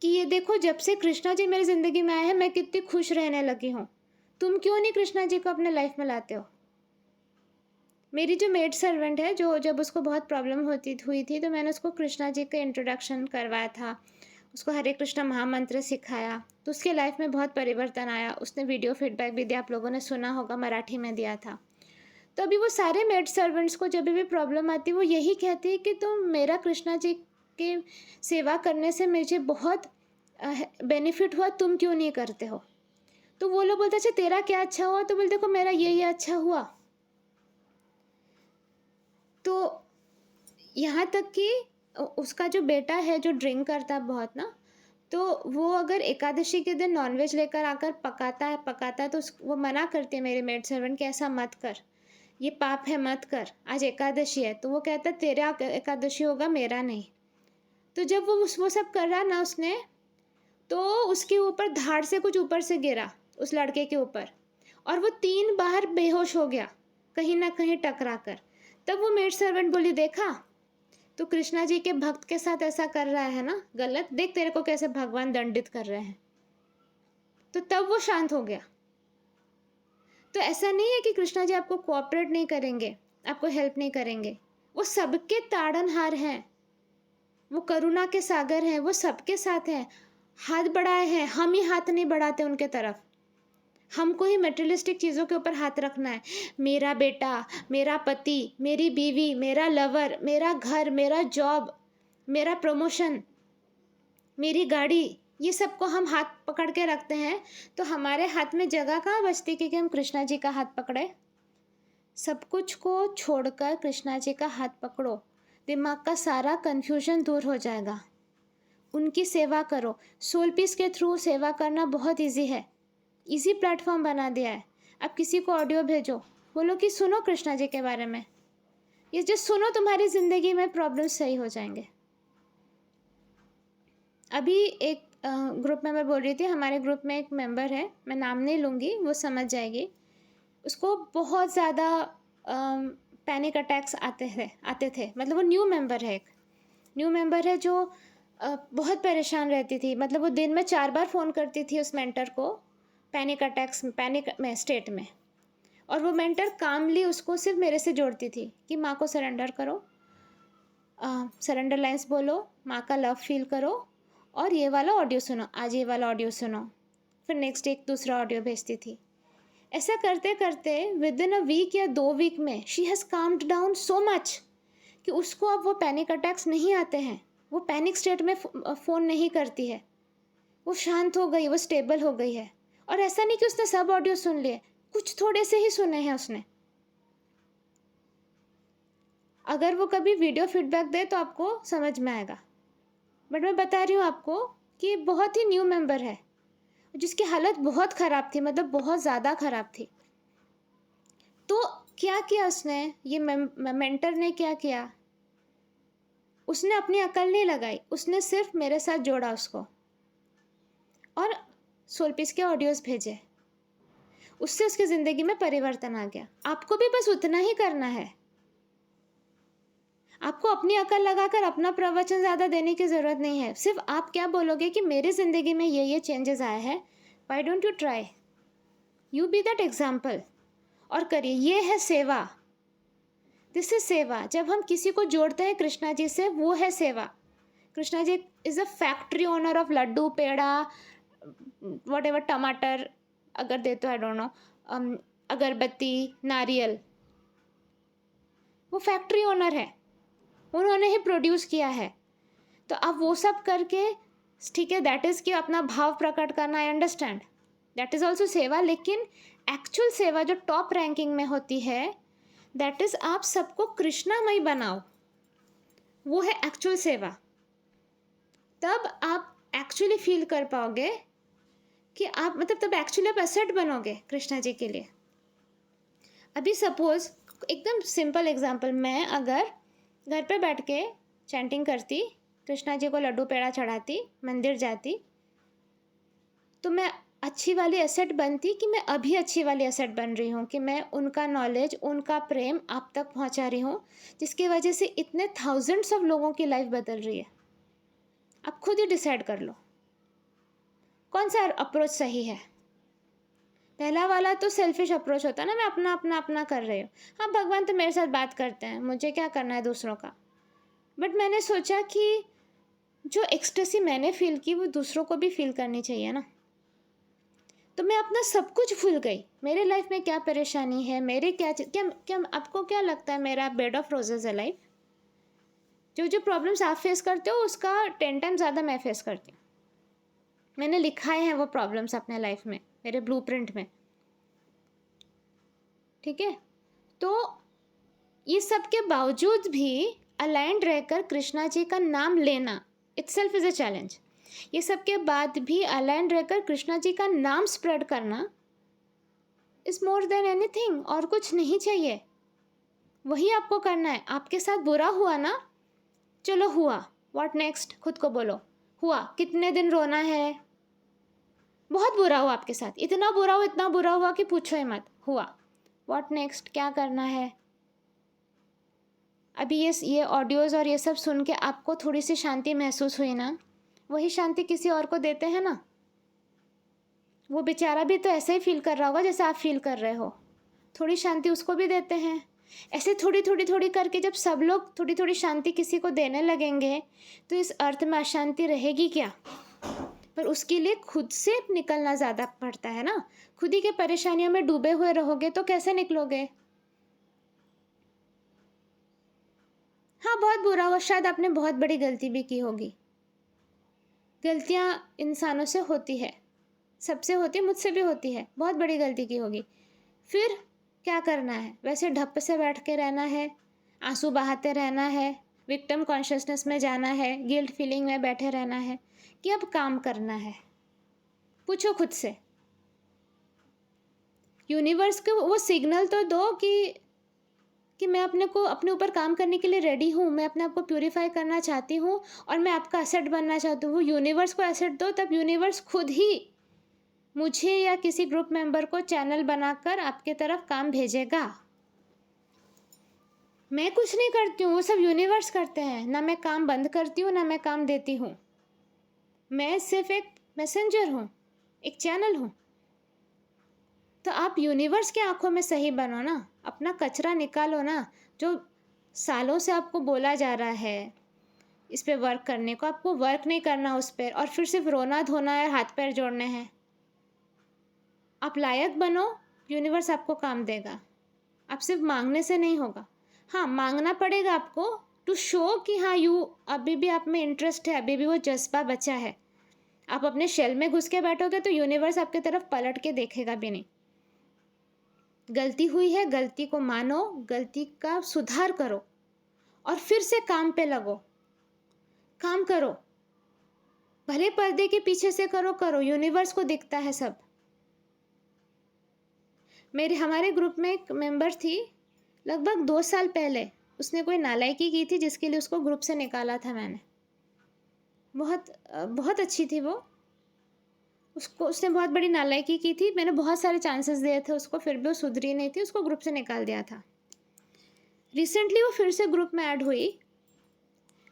कि ये देखो जब से कृष्णा जी मेरी ज़िंदगी में आए हैं मैं कितनी खुश रहने लगी हूँ, तुम क्यों नहीं कृष्णा जी को अपने लाइफ में लाते हो। मेरी जो मेड सर्वेंट है, जो जब उसको बहुत प्रॉब्लम हुई थी तो मैंने उसको कृष्णा जी का इंट्रोडक्शन करवाया था, उसको हरे कृष्णा महामंत्र सिखाया, तो उसके लाइफ में बहुत परिवर्तन आया। उसने वीडियो फीडबैक भी दिया, आप लोगों ने सुना होगा, मराठी में दिया था। तो अभी वो सारे मेड सर्वेंट्स को जब भी प्रॉब्लम आती है वो यही कहती है कि तुम मेरा कृष्णा जी की सेवा करने से मुझे बहुत बेनिफिट हुआ, तुम क्यों नहीं करते हो। तो वो लोग बोलते अच्छा तेरा क्या अच्छा हुआ, तो बोलते देखो मेरा ये अच्छा हुआ। तो यहाँ तक कि उसका जो बेटा है जो ड्रिंक करता है बहुत ना, तो वो अगर एकादशी के दिन नॉनवेज लेकर आकर पकाता है तो वो मना करती है मेरी मेड सर्वेंट कि ऐसा मत कर, ये पाप है, मत कर, आज एकादशी है। तो वो कहता है तेरा एकादशी होगा, मेरा नहीं। तो जब वो सब कर रहा ना उसने, तो उसके ऊपर धाड़ से कुछ ऊपर से गिरा उस लड़के के ऊपर, और वो 3 बार बेहोश हो गया कहीं ना कहीं टकरा कर। तब वो मेड सर्वेंट बोली देखा, तो कृष्णा जी के भक्त के साथ ऐसा कर रहा है ना, गलत, देख तेरे को कैसे भगवान दंडित कर रहे हैं। तो तब वो शांत हो गया। तो ऐसा नहीं है कि कृष्णा जी आपको कोऑपरेट नहीं करेंगे, आपको हेल्प नहीं करेंगे, वो सबके ताड़नहार हैं, वो करुणा के सागर हैं, वो सबके साथ हैं। हाथ बढ़ाए हैं, हम ही हाथ नहीं बढ़ाते उनके तरफ, हमको ही मटेरियलिस्टिक चीज़ों के ऊपर हाथ रखना है। मेरा बेटा, मेरा पति, मेरी बीवी, मेरा लवर, मेरा घर, मेरा जॉब, मेरा प्रमोशन, मेरी गाड़ी, ये सबको हम हाथ पकड़ के रखते हैं। तो हमारे हाथ में जगह कहाँ बचती कि हम कृष्णा जी का हाथ पकड़े। सब कुछ को छोड़कर कृष्णा जी का हाथ पकड़ो, दिमाग का सारा कन्फ्यूजन दूर हो जाएगा। उनकी सेवा करो। सोल पीस के थ्रू सेवा करना बहुत इजी है, इजी प्लेटफॉर्म बना दिया है। आप किसी को ऑडियो भेजो, बोलो कि सुनो कृष्णा जी के बारे में, ये जो सुनो तुम्हारी ज़िंदगी में प्रॉब्लम सही हो जाएंगे। अभी एक ग्रुप मेंबर बोल रही थी, हमारे ग्रुप में एक मेंबर है, मैं नाम नहीं लूँगी, वो समझ जाएगी, उसको बहुत ज़्यादा पैनिक अटैक्स आते थे। मतलब वो न्यू मेंबर है, एक न्यू मेंबर है जो बहुत परेशान रहती थी। मतलब वो दिन में 4 बार फ़ोन करती थी उस मेंटर को, पैनिक में स्टेट में, और वो मेंटर कामली उसको सिर्फ मेरे से जोड़ती थी कि माँ को सरेंडर करो, सरेंडर लाइन्स बोलो, माँ का लव फील करो, और ये वाला ऑडियो सुनो, आज ये वाला ऑडियो सुनो। फिर नेक्स्ट डे एक दूसरा ऑडियो भेजती थी। ऐसा करते करते विद इन अ वीक या 2 वीक में she has calmed down so much कि उसको अब वो पैनिक अटैक्स नहीं आते हैं, वो पैनिक स्टेट में फ़ोन नहीं करती है, वो शांत हो गई, वो स्टेबल हो गई है। और ऐसा नहीं कि उसने सब ऑडियो सुन लिए, कुछ थोड़े से ही सुने हैं उसने। अगर वो कभी वीडियो फीडबैक दे तो आपको समझ में आएगा, बट मैं बता रही हूँ आपको कि बहुत ही न्यू मेंबर है जिसकी हालत बहुत ख़राब थी, मतलब बहुत ज़्यादा ख़राब थी। तो क्या किया उसने, ये मेंटर ने क्या किया, उसने अपनी अकल नहीं लगाई, उसने सिर्फ मेरे साथ जोड़ा उसको और सोलपीस के ऑडियोज़ भेजे। उससे उसकी ज़िंदगी में परिवर्तन आ गया। आपको भी बस उतना ही करना है। आपको अपनी अकल लगाकर अपना प्रवचन ज़्यादा देने की ज़रूरत नहीं है। सिर्फ आप क्या बोलोगे कि मेरी ज़िंदगी में ये चेंजेस आए हैं, why don't you try, you be that example, और करिए। ये है सेवा, दिस इज सेवा। जब हम किसी को जोड़ते हैं कृष्णा जी से, वो है सेवा। Krishna ji is a factory owner of laddu, peda, whatever, टमाटर अगर दे तो आई डोंट नो, अगरबत्ती, नारियल, वो फैक्ट्री ओनर है, उन्होंने ही प्रोड्यूस किया है। तो अब वो सब करके, ठीक है, दैट इज़ कि अपना भाव प्रकट करना, I understand, that is also सेवा। लेकिन एक्चुअल सेवा जो टॉप रैंकिंग में होती है, दैट इज़ आप सबको कृष्णामय बनाओ, वो है एक्चुअल सेवा। तब आप एक्चुअली फील कर पाओगे कि आप, मतलब तब एक्चुअली आप एसेट बनोगे कृष्णा जी के लिए। अभी सपोज एकदम सिंपल एग्जांपल, मैं अगर घर पे बैठ के चैंटिंग करती, कृष्णा जी को लड्डू पेड़ा चढ़ाती, मंदिर जाती, तो मैं अच्छी वाली एसेट बनती कि मैं अभी अच्छी वाली एसेट बन रही हूँ कि मैं उनका नॉलेज, उनका प्रेम आप तक पहुँचा रही हूँ, जिसकी वजह से इतने थाउजेंड्स ऑफ लोगों की लाइफ बदल रही है। आप खुद ही डिसाइड कर लो। कौन सा अप्रोच सही है? पहला वाला तो सेल्फिश अप्रोच होता है ना, मैं अपना अपना अपना कर रही हूँ। हाँ, भगवान तो मेरे साथ बात करते हैं, मुझे क्या करना है दूसरों का। बट मैंने सोचा कि जो एक्सटेसी मैंने फील की वो दूसरों को भी फील करनी चाहिए ना। तो मैं अपना सब कुछ भूल गई, मेरे लाइफ में क्या परेशानी है, मेरे क्या क्या क्या आपको क्या लगता है मेरा बेड ऑफ रोजेज है लाइफ? जो जो प्रॉब्लम्स आप फेस करते हो उसका 10 टाइम ज़्यादा मैं फेस करती हूँ। मैंने लिखाए हैं वो प्रॉब्लम्स अपने लाइफ में, मेरे ब्लूप्रिंट में। ठीक है, तो ये सब के बावजूद भी अलाइंड रहकर कृष्णा जी का नाम लेना इटसेल्फ इज़ अ चैलेंज। ये सब के बाद भी अलाइंड रहकर कृष्णा जी का नाम स्प्रेड करना इज मोर देन एनीथिंग, और कुछ नहीं चाहिए। वही आपको करना है। आपके साथ बुरा हुआ ना, चलो हुआ, व्हाट नेक्स्ट? खुद को बोलो, हुआ, कितने दिन रोना है? बहुत बुरा हुआ आपके साथ, इतना बुरा हुआ, इतना बुरा हुआ कि पूछो ही मत। हुआ, व्हाट नेक्स्ट? क्या करना है? अभी ये ऑडियोज़ और ये सब सुन के आपको थोड़ी सी शांति महसूस हुई ना, वही शांति किसी और को देते हैं ना। वो बेचारा भी तो ऐसे ही फील कर रहा होगा जैसे आप फील कर रहे हो, थोड़ी शांति उसको भी देते हैं। ऐसे थोड़ी थोड़ी थोड़ी करके जब सब लोग थोड़ी थोड़ी शांति किसी को देने लगेंगे तो इस अर्थ में अशांति रहेगी क्या? पर उसके लिए खुद से निकलना ज़्यादा पड़ता है ना। खुद ही के परेशानियों में डूबे हुए रहोगे तो कैसे निकलोगे? हाँ, बहुत बुरा हुआ, शायद आपने बहुत बड़ी गलती भी की होगी। गलतियाँ इंसानों से होती है, सबसे होती है, मुझसे भी होती है। बहुत बड़ी गलती की होगी, फिर क्या करना है? वैसे ढप से बैठ के रहना है, आंसू बहाते रहना है, विक्टिम कॉन्शियसनेस में जाना है, गिल्ट फीलिंग में बैठे रहना है, कि अब काम करना है? पूछो खुद से। यूनिवर्स को वो सिग्नल तो दो कि मैं अपने ऊपर काम करने के लिए रेडी हूँ, मैं अपने आप को प्यूरीफाई करना चाहती हूँ और मैं आपका एसेट बनना चाहती हूँ। वो यूनिवर्स को एसेट दो, तब यूनिवर्स खुद ही मुझे या किसी ग्रुप मेंबर को चैनल बनाकर आपके तरफ काम भेजेगा। मैं कुछ नहीं करती हूँ, वो सब यूनिवर्स करते हैं। ना मैं काम बंद करती हूँ, ना मैं काम देती हूँ। मैं सिर्फ एक मैसेंजर हूँ, एक चैनल हूँ। तो आप यूनिवर्स की आंखों में सही बनो ना, अपना कचरा निकालो ना। जो सालों से आपको बोला जा रहा है इस पे वर्क करने को, आपको वर्क नहीं करना उस पर, और फिर सिर्फ रोना धोना है, हाथ पैर जोड़ने हैं। आप लायक बनो, यूनिवर्स आपको काम देगा। आप सिर्फ मांगने से नहीं होगा। हाँ, मांगना पड़ेगा आपको टू शो कि हाँ अभी भी आप में इंटरेस्ट है, अभी भी वो जज्बा बचा है। आप अपने शेल में घुस के बैठोगे तो यूनिवर्स आपकी तरफ पलट के देखेगा भी नहीं। गलती हुई है, गलती को मानो, गलती का सुधार करो और फिर से काम पे लगो। काम करो, भले पर्दे के पीछे से करो, यूनिवर्स को दिखता है सब। हमारे ग्रुप में एक मेंबर थी, लगभग 2 साल पहले उसने कोई नालायकी की थी जिसके लिए उसको ग्रुप से निकाला था मैंने। बहुत अच्छी थी वो, उसने बहुत बड़ी नालायकी की थी। मैंने बहुत सारे चांसेस दिए थे उसको, फिर भी वो सुधरी नहीं थी, उसको ग्रुप से निकाल दिया था। रिसेंटली वो फिर से ग्रुप में ऐड हुई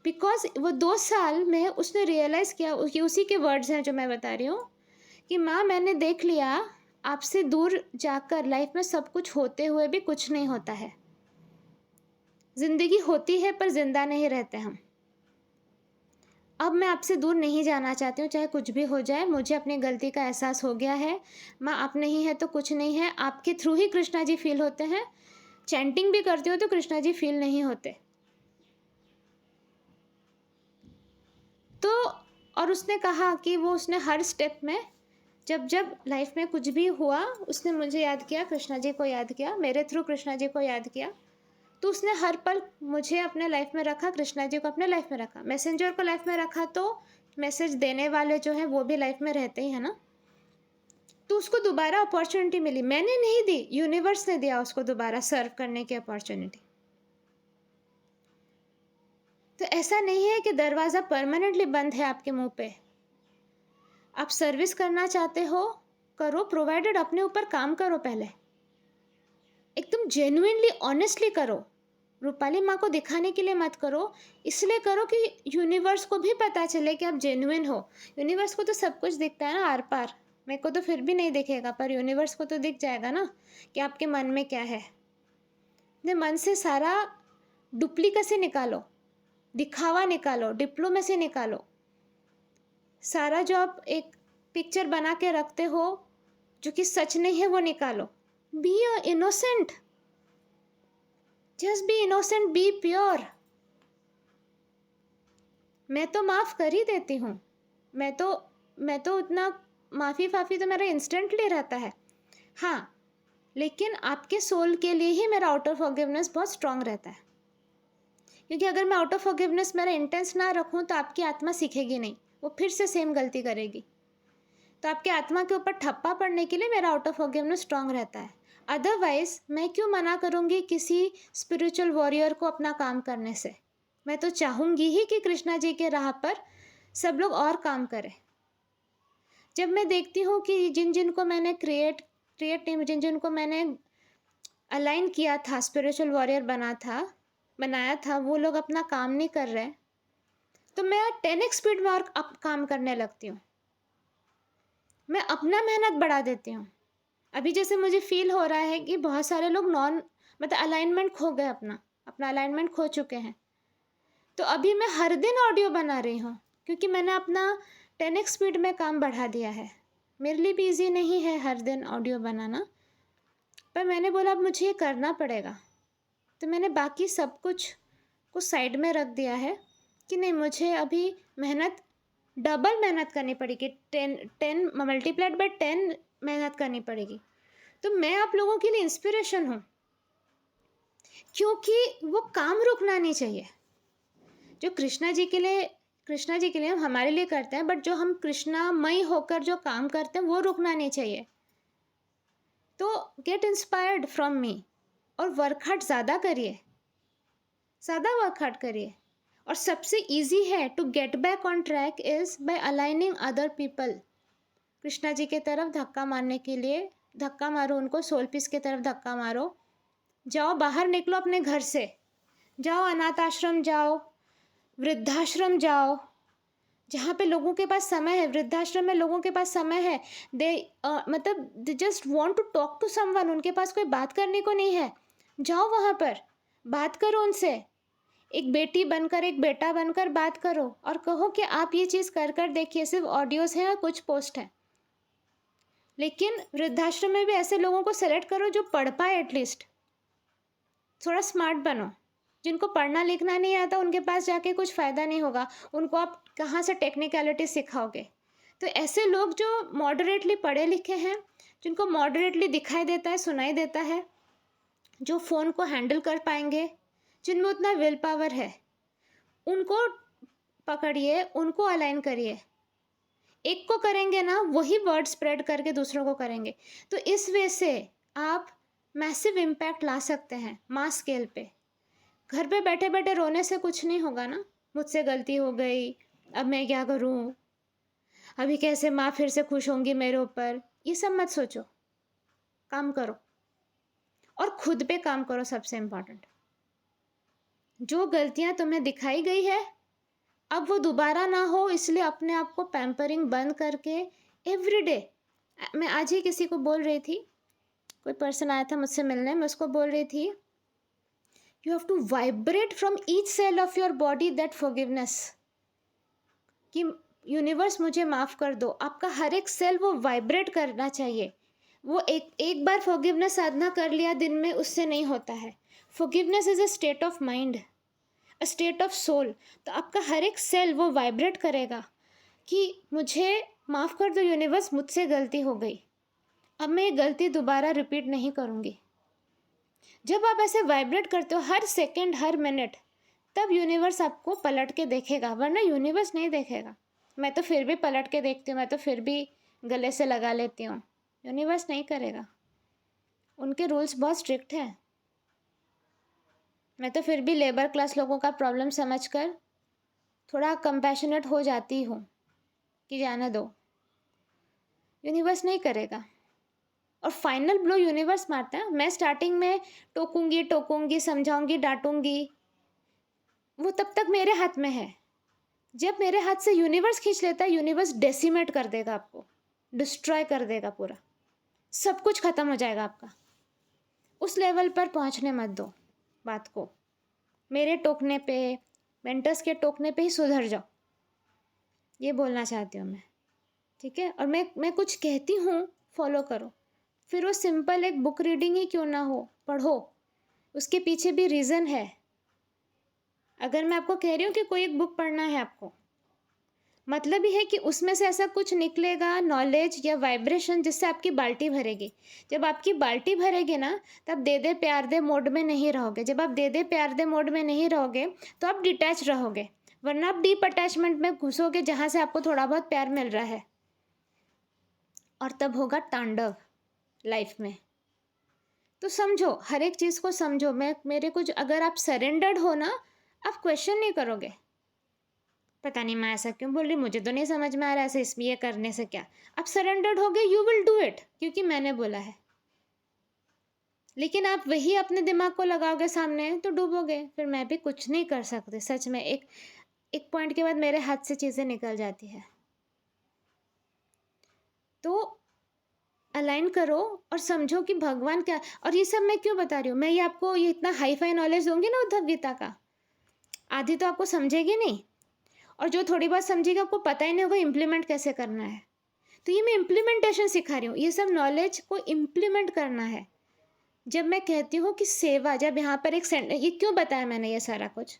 बिकॉज वो 2 साल में उसने रियलाइज़ किया, उसी के वर्ड्स हैं जो मैं बता रही हूँ, कि माँ मैंने देख लिया आपसे दूर जाकर लाइफ में सब कुछ होते हुए भी कुछ नहीं होता है। ज़िंदगी होती है पर ज़िंदा नहीं रहते हम। अब मैं आपसे दूर नहीं जाना चाहती हूँ, चाहे कुछ भी हो जाए। मुझे अपनी गलती का एहसास हो गया है। माँ आप नहीं है तो कुछ नहीं है, आपके थ्रू ही कृष्णा जी फील होते हैं। चैंटिंग भी करती हो तो कृष्णा जी फील नहीं होते। तो और उसने कहा कि उसने हर स्टेप में जब जब लाइफ में कुछ भी हुआ उसने मुझे याद किया, कृष्णा जी को याद किया, मेरे थ्रू कृष्णा जी को याद किया। तो उसने हर पल मुझे अपने लाइफ में रखा, कृष्णा जी को अपने लाइफ में रखा। मैसेंजर को लाइफ में रखा तो मैसेज देने वाले जो हैं वो भी लाइफ में रहते ही है ना। तो उसको दोबारा अपॉर्चुनिटी मिली, मैंने नहीं दी, यूनिवर्स ने दिया उसको दोबारा सर्व करने की अपॉर्चुनिटी। तो ऐसा नहीं है कि दरवाज़ा परमानेंटली बंद है आपके मुंह पे। आप सर्विस करना चाहते हो, करो, प्रोवाइडेड अपने ऊपर काम करो। पहले एकदम जेन्युइनली ऑनेस्टली करो, रूपाली माँ को दिखाने के लिए मत करो, इसलिए करो कि यूनिवर्स को भी पता चले कि आप जेन्युइन हो। यूनिवर्स को तो सब कुछ दिखता है ना आर पार, मेरे को तो फिर भी नहीं दिखेगा, पर यूनिवर्स को तो दिख जाएगा ना कि आपके मन में क्या है। अपने मन से सारा डुप्लीकेसी निकालो, दिखावा निकालो, डिप्लोमेसी निकालो। सारा जो आप एक पिक्चर बना के रखते हो जो कि सच नहीं है वो निकालो। Be innocent, just be innocent, be pure. मैं तो माफ़ कर ही देती हूँ, मैं तो उतना माफ़ी फाफ़ी तो मेरा इंस्टेंटली रहता है। हाँ, लेकिन आपके सोल के लिए ही मेरा आउट ऑफ फॉरगिवनेस बहुत स्ट्रांग रहता है, क्योंकि अगर मैं आउट ऑफ फॉरगिवनेस मेरा इंटेंस ना रखूँ तो आपकी आत्मा सीखेगी नहीं, वो फिर से सेम गलती करेगी। तो आपकी आत्मा के ऊपर ठप्पा पड़ने के लिए मेरा आउट ऑफ फॉरगिवनेस स्ट्रांग रहता है। अदरवाइज मैं क्यों मना करूँगी किसी स्पिरिचुअल वॉरियर को अपना काम करने से। मैं तो चाहूँगी ही कि कृष्णा जी के राह पर सब लोग और काम करें। जब मैं देखती हूँ कि जिन जिनको मैंने जिन जिनको मैंने अलाइन किया था, स्पिरिचुअल वॉरियर बनाया था, वो लोग अपना काम नहीं कर रहे, तो मैं 10x स्पीड में और काम करने लगती हूँ। मैं अपना मेहनत बढ़ा देती हूँ। अभी जैसे मुझे फील हो रहा है कि बहुत सारे लोग मतलब अलाइनमेंट खो गए, अपना अलाइनमेंट खो चुके हैं। तो अभी मैं हर दिन ऑडियो बना रही हूँ, क्योंकि मैंने अपना 10x स्पीड में काम बढ़ा दिया है। मेरे लिए भी ईजी नहीं है हर दिन ऑडियो बनाना, पर मैंने बोला अब मुझे ये करना पड़ेगा। तो मैंने बाकी सब कुछ को साइड में रख दिया है कि नहीं, मुझे अभी डबल मेहनत करनी पड़ेगी, 10 मल्टीप्लाइड बाय 10 मेहनत करनी पड़ेगी। तो मैं आप लोगों के लिए इंस्पिरेशन हूँ, क्योंकि वो काम रुकना नहीं चाहिए। जो कृष्णा जी के लिए हम हमारे लिए करते हैं, बट जो हम कृष्णामयी होकर जो काम करते हैं वो रुकना नहीं चाहिए। तो गेट इंस्पायर्ड फ्रॉम मी और वर्क हार्ड ज़्यादा वर्क हार्ड करिए। और सबसे ईजी है to get back on track is by aligning other people. Krishna ji के तरफ धक्का मारने के लिए धक्का मारो, उनको सोल पीस की तरफ धक्का मारो। जाओ, बाहर निकलो अपने घर से, जाओ अनाथ आश्रम जाओ, वृद्धाश्रम जाओ, जहाँ पे लोगों के पास समय है। वृद्धाश्रम में लोगों के पास समय है, they just want to talk to someone, उनके पास कोई बात करने को नहीं है। जाओ वहाँ पर बात करो उनसे, एक बेटी बनकर, एक बेटा बनकर बात करो और कहो कि आप ये चीज़ कर देखिए। सिर्फ ऑडियोज़ हैं और कुछ पोस्ट हैं, लेकिन वृद्धाश्रम में भी ऐसे लोगों को सेलेक्ट करो जो पढ़ पाए, एटलीस्ट थोड़ा स्मार्ट बनो। जिनको पढ़ना लिखना नहीं आता उनके पास जाके कुछ फ़ायदा नहीं होगा, उनको आप कहाँ से टेक्निकलिटी सिखाओगे। तो ऐसे लोग जो मॉडरेटली पढ़े लिखे हैं, जिनको मॉडरेटली दिखाई देता है, सुनाई देता है, जो फ़ोन को हैंडल कर पाएंगे, जिनमें उतना विल पावर है, उनको पकड़िए, उनको अलाइन करिए। एक को करेंगे ना, वही वर्ड स्प्रेड करके दूसरों को करेंगे। तो इस वे से आप मैसिव इम्पैक्ट ला सकते हैं मास स्केल पे। घर पे बैठे बैठे रोने से कुछ नहीं होगा ना, मुझसे गलती हो गई, अब मैं क्या करूँ, अभी कैसे माँ फिर से खुश होंगी मेरे ऊपर, ये सब मत सोचो। काम करो और खुद पे काम करो। सबसे इम्पॉर्टेंट, जो गलतियाँ तुम्हें दिखाई गई है अब वो दोबारा ना हो, इसलिए अपने आप को पैम्परिंग बंद करके एवरीडे। मैं आज ही किसी को बोल रही थी, कोई पर्सन आया था मुझसे मिलने, मैं उसको बोल रही थी, you have to vibrate from each cell of your body that forgiveness, कि यूनिवर्स मुझे माफ़ कर दो। आपका हर एक सेल वो वाइब्रेट करना चाहिए। वो एक बार फॉरगिवनेस साधना कर लिया दिन में, उससे नहीं होता है। Forgiveness is a state of mind, a state of soul. तो आपका हर एक सेल वो वाइब्रेट करेगा कि मुझे माफ़ कर दो यूनिवर्स, मुझसे गलती हो गई, अब मैं ये गलती दोबारा रिपीट नहीं करूँगी। जब आप ऐसे वाइब्रेट करते हो हर सेकंड, हर मिनट, तब यूनिवर्स आपको पलट के देखेगा, वरना यूनिवर्स नहीं देखेगा। मैं तो फिर भी पलट के देखती हूँ, मैं तो फिर भी गले से लगा लेती हूँ, यूनिवर्स नहीं करेगा। उनके रूल्स बहुत स्ट्रिक्ट हैं। मैं तो फिर भी लेबर क्लास लोगों का प्रॉब्लम समझकर थोड़ा कंपैशनेट हो जाती हूँ कि जाने दो, यूनिवर्स नहीं करेगा। और फाइनल ब्लो यूनिवर्स मारता है। मैं स्टार्टिंग में टोकूंगी, समझाऊंगी, डांटूंगी, वो तब तक मेरे हाथ में है। जब मेरे हाथ से यूनिवर्स खींच लेता है, यूनिवर्स डेसिमेट कर देगा आपको, डिस्ट्रॉय कर देगा, पूरा सब कुछ खत्म हो जाएगा आपका। उस लेवल पर पहुंचने मत दो बात को। मेरे टोकने पे, मेंटर्स के टोकने पे ही सुधर जाओ, ये बोलना चाहती हूँ मैं, ठीक है। और मैं कुछ कहती हूँ, फॉलो करो, फिर वो सिंपल एक बुक रीडिंग ही क्यों ना हो, पढ़ो, उसके पीछे भी रीज़न है। अगर मैं आपको कह रही हूँ कि कोई एक बुक पढ़ना है आपको, मतलब ही है कि उसमें से ऐसा कुछ निकलेगा, नॉलेज या वाइब्रेशन, जिससे आपकी बाल्टी भरेगी। जब आपकी बाल्टी भरेगी ना, तब दे दे प्यार दे मोड में नहीं रहोगे। जब आप दे दे प्यार दे मोड में नहीं रहोगे तो आप डिटैच रहोगे, वरना आप डीप अटैचमेंट में घुसोगे जहाँ से आपको थोड़ा बहुत प्यार मिल रहा है, और तब होगा तांडव लाइफ में। तो समझो, हर एक चीज़ को समझो। मेरे कुछ, अगर आप सरेंडर्ड हो ना, आप क्वेश्चन नहीं करोगे, पता नहीं मैं ऐसा क्यों बोल रही, मुझे तो नहीं समझ में आ रहा, ऐसे इसमें ये करने से क्या। आप सरेंडर्ड हो गए, यू विल डू इट, क्योंकि मैंने बोला है। लेकिन आप वही अपने दिमाग को लगाओगे सामने तो डूबोगे, फिर मैं भी कुछ नहीं कर सकती सच में। एक पॉइंट के बाद मेरे हाथ से चीज़ें निकल जाती है। तो अलाइन करो और समझो कि भगवान क्या। और ये सब मैं क्यों बता रही हूँ, मैं ये आपको ये इतना हाई फाई नॉलेज दूंगी ना उद्धव गीता का, आधी तो आपको समझेगी नहीं, और जो थोड़ी बहुत समझेगी आपको पता ही नहीं होगा इम्प्लीमेंट कैसे करना है। तो ये मैं इम्प्लीमेंटेशन सिखा रही हूँ, ये सब नॉलेज को इम्प्लीमेंट करना है। जब मैं कहती हूँ कि सेवा, जब यहाँ पर एक ये क्यों बताया मैंने ये सारा कुछ,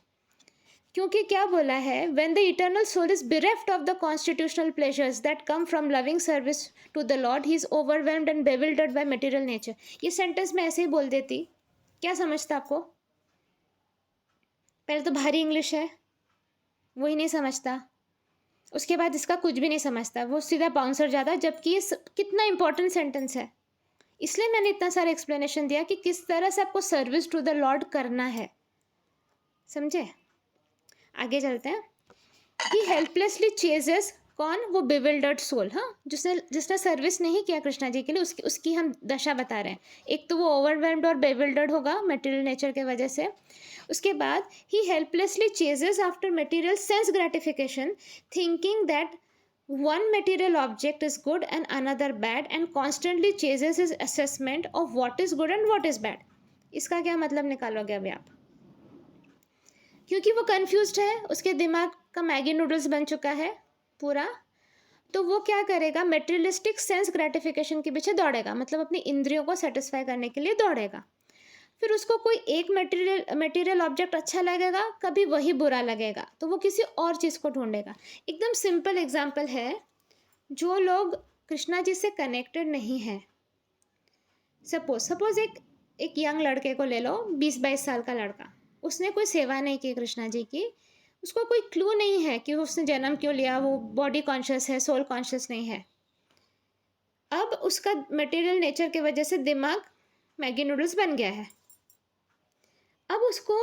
क्योंकि क्या बोला है, when the eternal soul is bereft of the constitutional pleasures that come from loving service to the lord, he is overwhelmed and bewildered by material nature. ये सेंटेंस मैं ऐसे ही बोल देती, क्या समझता आपको? पहले तो भारी इंग्लिश है, वो ही नहीं समझता, उसके बाद इसका कुछ भी नहीं समझता, वो सीधा बाउंसर जाता, जबकि ये कितना इंपॉर्टेंट सेंटेंस है। इसलिए मैंने इतना सारा एक्सप्लेनेशन दिया कि किस तरह से आपको सर्विस टू द लॉर्ड करना है, समझे? आगे चलते हैं। ही हेल्पलेसली चेजेस, कौन? वो बिविल्डर्ड सोल, हाँ, जिसने सर्विस नहीं किया कृष्णा जी के लिए, उसकी हम दशा बता रहे हैं। एक तो वो ओवरवेल्म्ड और बिविल्डर्ड होगा मटेरियल नेचर के वजह से। उसके बाद ही helplessly chases after material sense gratification, thinking that one material object is good and another bad, and constantly chases his assessment of what is good and what is bad. इसका क्या मतलब निकालोगे अभी आप? क्योंकि वो कंफ्यूज्ड है, उसके दिमाग का मैगी नूडल्स बन चुका है पूरा। तो वो क्या करेगा, मेटेरियलिस्टिक सेंस ग्रेटिफिकेशन के पीछे दौड़ेगा, मतलब अपनी इंद्रियों को सेटिस्फाई करने के लिए दौड़ेगा। फिर उसको कोई एक मटेरियल ऑब्जेक्ट अच्छा लगेगा, कभी वही बुरा लगेगा, तो वो किसी और चीज़ को ढूंढेगा। एकदम सिंपल एग्जाम्पल है, जो लोग कृष्णा जी से कनेक्टेड नहीं हैं, सपोज एक यंग लड़के को ले लो, 20-22 साल का लड़का, उसने कोई सेवा नहीं की कृष्णा जी की, उसको कोई क्लू नहीं है कि उसने जन्म क्यों लिया, वो बॉडी कॉन्शियस है, सोल कॉन्शियस नहीं है। अब उसका मटेरियल नेचर की वजह से दिमाग मैगी नूडल्स बन गया है। अब उसको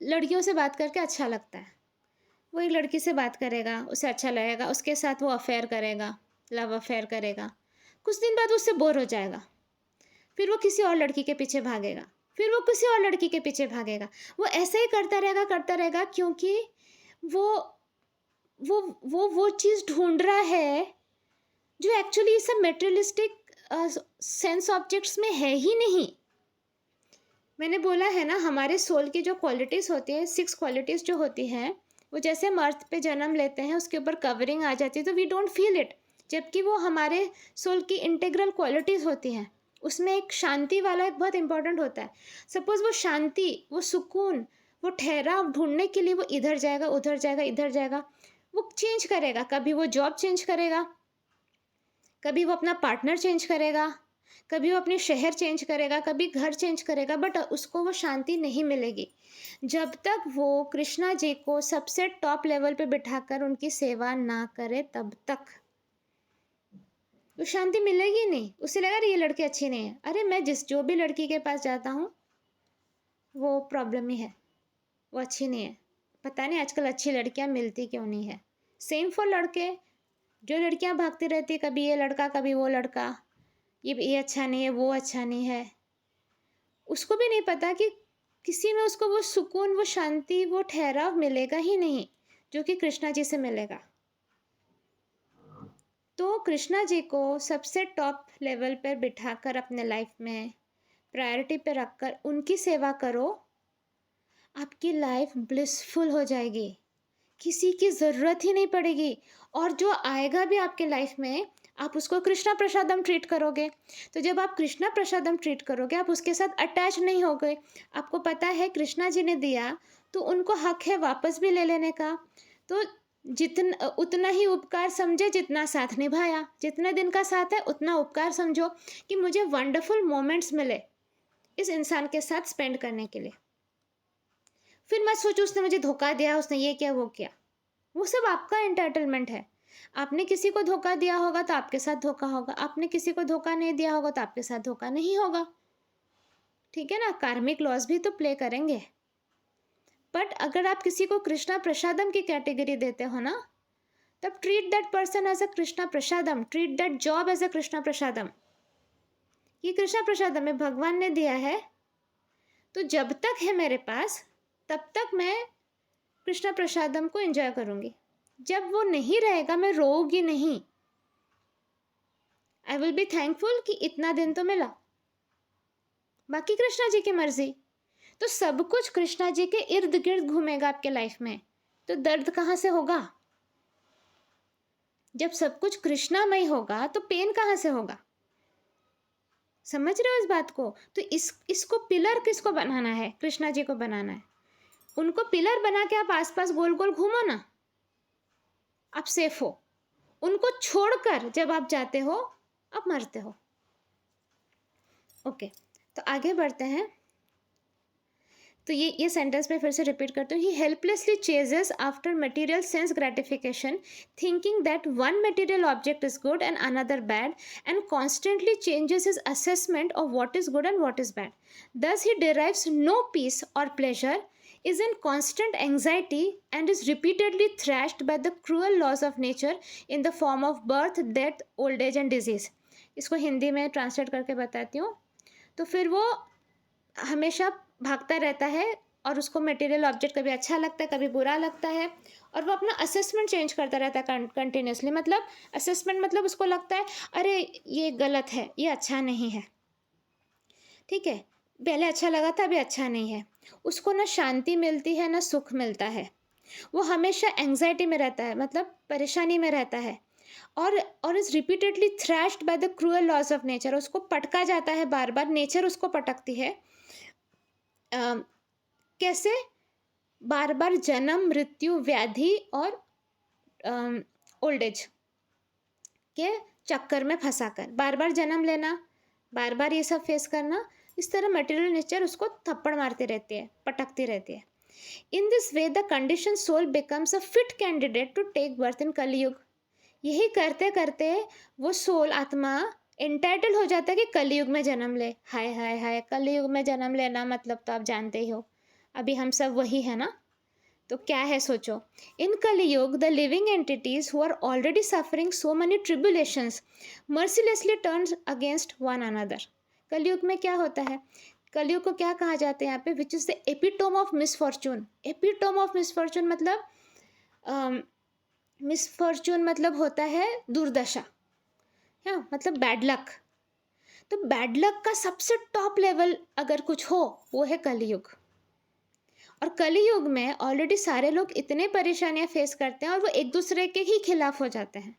लड़कियों से बात करके अच्छा लगता है, वो एक लड़की से बात करेगा, उसे अच्छा लगेगा, उसके साथ वो अफेयर करेगा, लव अफेयर करेगा। कुछ दिन बाद उससे बोर हो जाएगा, फिर वो किसी और लड़की के पीछे भागेगा, फिर वो किसी और लड़की के पीछे भागेगा। वो ऐसे ही करता रहेगा, क्योंकि वो वो चीज़ ढूंढ रहा है जो एक्चुअली सब मेटेरियलिस्टिक सेंस ऑब्जेक्ट्स में है ही नहीं। मैंने बोला है ना, हमारे सोल की जो क्वालिटीज़ होती हैं, 6 क्वालिटीज़ जो होती हैं, वो जैसे हम अर्थ पे जन्म लेते हैं, उसके ऊपर कवरिंग आ जाती है तो वी डोंट फील इट, जबकि वो हमारे सोल की इंटीग्रल क्वालिटीज़ होती हैं। उसमें एक शांति वाला एक बहुत इंपॉर्टेंट होता है। सपोज़ वो शांति, वो सुकून, वो ठहराव ढूंढने के लिए वो इधर जाएगा, उधर जाएगा, इधर जाएगा, वो चेंज करेगा। कभी वो जॉब चेंज करेगा, कभी वो अपना पार्टनर चेंज करेगा, कभी वो अपनी शहर चेंज करेगा, कभी घर चेंज करेगा, बट उसको वो शांति नहीं मिलेगी जब तक वो कृष्णा जी को सबसे टॉप लेवल पे बिठाकर उनकी सेवा ना करे, तब तक वो शांति मिलेगी नहीं। उसे लगा अरे ये लड़की अच्छी नहीं है, अरे मैं जो भी लड़की के पास जाता हूँ वो प्रॉब्लम ही है, वो अच्छी नहीं है, पता नहीं आजकल अच्छी लड़कियाँ मिलती क्यों नहीं है। सेम फॉर लड़के, जो लड़कियाँ भागती रहती, कभी ये लड़का कभी वो लड़का, ये अच्छा नहीं है, वो अच्छा नहीं है। उसको भी नहीं पता कि किसी में उसको वो सुकून, वो शांति, वो ठहराव मिलेगा ही नहीं जो कि कृष्णा जी से मिलेगा। तो कृष्णा जी को सबसे टॉप लेवल पर बिठाकर अपने लाइफ में प्रायोरिटी पे रखकर उनकी सेवा करो, आपकी लाइफ ब्लिसफुल हो जाएगी, किसी की ज़रूरत ही नहीं पड़ेगी। और जो आएगा भी आपके लाइफ में, आप उसको कृष्णा प्रसादम ट्रीट करोगे। तो जब आप कृष्णा प्रसादम ट्रीट करोगे, आप उसके साथ अटैच नहीं हो गए। आपको पता है कृष्णा जी ने दिया तो उनको हक है वापस भी ले लेने का। तो जितना उतना ही उपकार समझे जितना साथ निभाया। जितने दिन का साथ है उतना उपकार समझो कि मुझे वंडरफुल मोमेंट्स मिले इस इंसान के साथ स्पेंड करने के लिए। फिर मत सोचो उसने मुझे धोखा दिया, उसने ये किया वो किया। वो सब आपका एंटाइटलमेंट है। आपने किसी को धोखा दिया होगा तो आपके साथ धोखा होगा, आपने किसी को धोखा नहीं दिया होगा तो आपके साथ धोखा नहीं होगा। ठीक है ना, कार्मिक लॉज भी तो प्ले करेंगे। बट अगर आप किसी को कृष्णा प्रसादम की कैटेगरी देते हो ना, तब treat that person as a Krishna prasadam, treat that job as a Krishna prasadam. ये कृष्णा प्रसादम में भगवान ने दिया है, तो जब तक है मेरे पास तब तक मैं कृष्णा प्रसादम को एंजॉय करूंगी। जब वो नहीं रहेगा मैं रोऊंगी नहीं। आई विल बी थैंकफुल कि इतना दिन तो मिला। बाकी कृष्णा जी की मर्जी। तो सब कुछ कृष्णा जी के इर्द गिर्द घूमेगा आपके लाइफ में, तो दर्द कहाँ से होगा? जब सब कुछ कृष्णामय होगा तो पेन कहाँ से होगा? समझ रहे हो इस बात को? तो इसको पिलर किसको बनाना है? कृष्णा जी को बनाना है। उनको पिलर बना के आप आसपास गोल गोल घूमो ना, आप सेफ हो। उनको छोड़कर जब आप जाते हो आप मरते हो। ओके, तो आगे बढ़ते हैं। तो ये सेंटेंस में फिर से रिपीट करती हूँ। He helplessly chases after material sense gratification, thinking that one material object is good and another bad, and constantly changes his assessment of what is good and what is bad. Thus he derives no peace or pleasure, is in constant anxiety, and is repeatedly thrashed by the cruel laws of nature in the form of birth, death, old age and disease. इसको हिंदी में ट्रांसलेट करके बताती हूँ। तो फिर वो हमेशा भागता रहता है और उसको मटेरियल ऑब्जेक्ट कभी अच्छा लगता है कभी बुरा लगता है, और वो अपना असेसमेंट चेंज करता रहता है कंटिन्यूसली। मतलब असेसमेंट मतलब उसको लगता है अरे ये गलत है, ये अच्छा नहीं है। ठीक है, पहले अच्छा लगा था अभी अच्छा नहीं है। उसको ना शांति मिलती है ना सुख मिलता है। वो हमेशा एंग्जाइटी में रहता है, मतलब परेशानी में रहता है। और is repeatedly thrashed by the cruel laws of nature. उसको पटका जाता है बार बार, नेचर उसको पटकती है। कैसे? बार बार जन्म, मृत्यु, व्याधि और ओल्ड एज के चक्कर में फंसाकर बार बार जन्म लेना, बार बार ये सब फेस करना। इस तरह मटेरियल नेचर उसको थप्पड़ मारती रहती है, पटकती रहती है। In this way the condition soul becomes a fit candidate to take birth in Kaliyuga. यही करते करते वो सोल, आत्मा एंटाइटल हो जाता है कि कलयुग में जन्म ले। हाय हाय हाय, कलयुग में जन्म लेना मतलब तो आप जानते ही हो, अभी हम सब वही है ना। तो क्या है सोचो, in Kaliyuga the living entities who are already suffering so many tribulations mercilessly turns against one another. Kaliyuga में क्या होता है? कलयुग को क्या कहा जाता है यहाँ पे? Which is the epitome of misfortune. Epitome of misfortune मतलब मिसफॉर्चून मतलब होता है दुर्दशा, हाँ, मतलब बैड लक। तो बैड लक का सबसे टॉप लेवल अगर कुछ हो वो है कलयुग। और कलयुग में ऑलरेडी सारे लोग इतने परेशानियां फेस करते हैं और वो एक दूसरे के ही खिलाफ हो जाते हैं।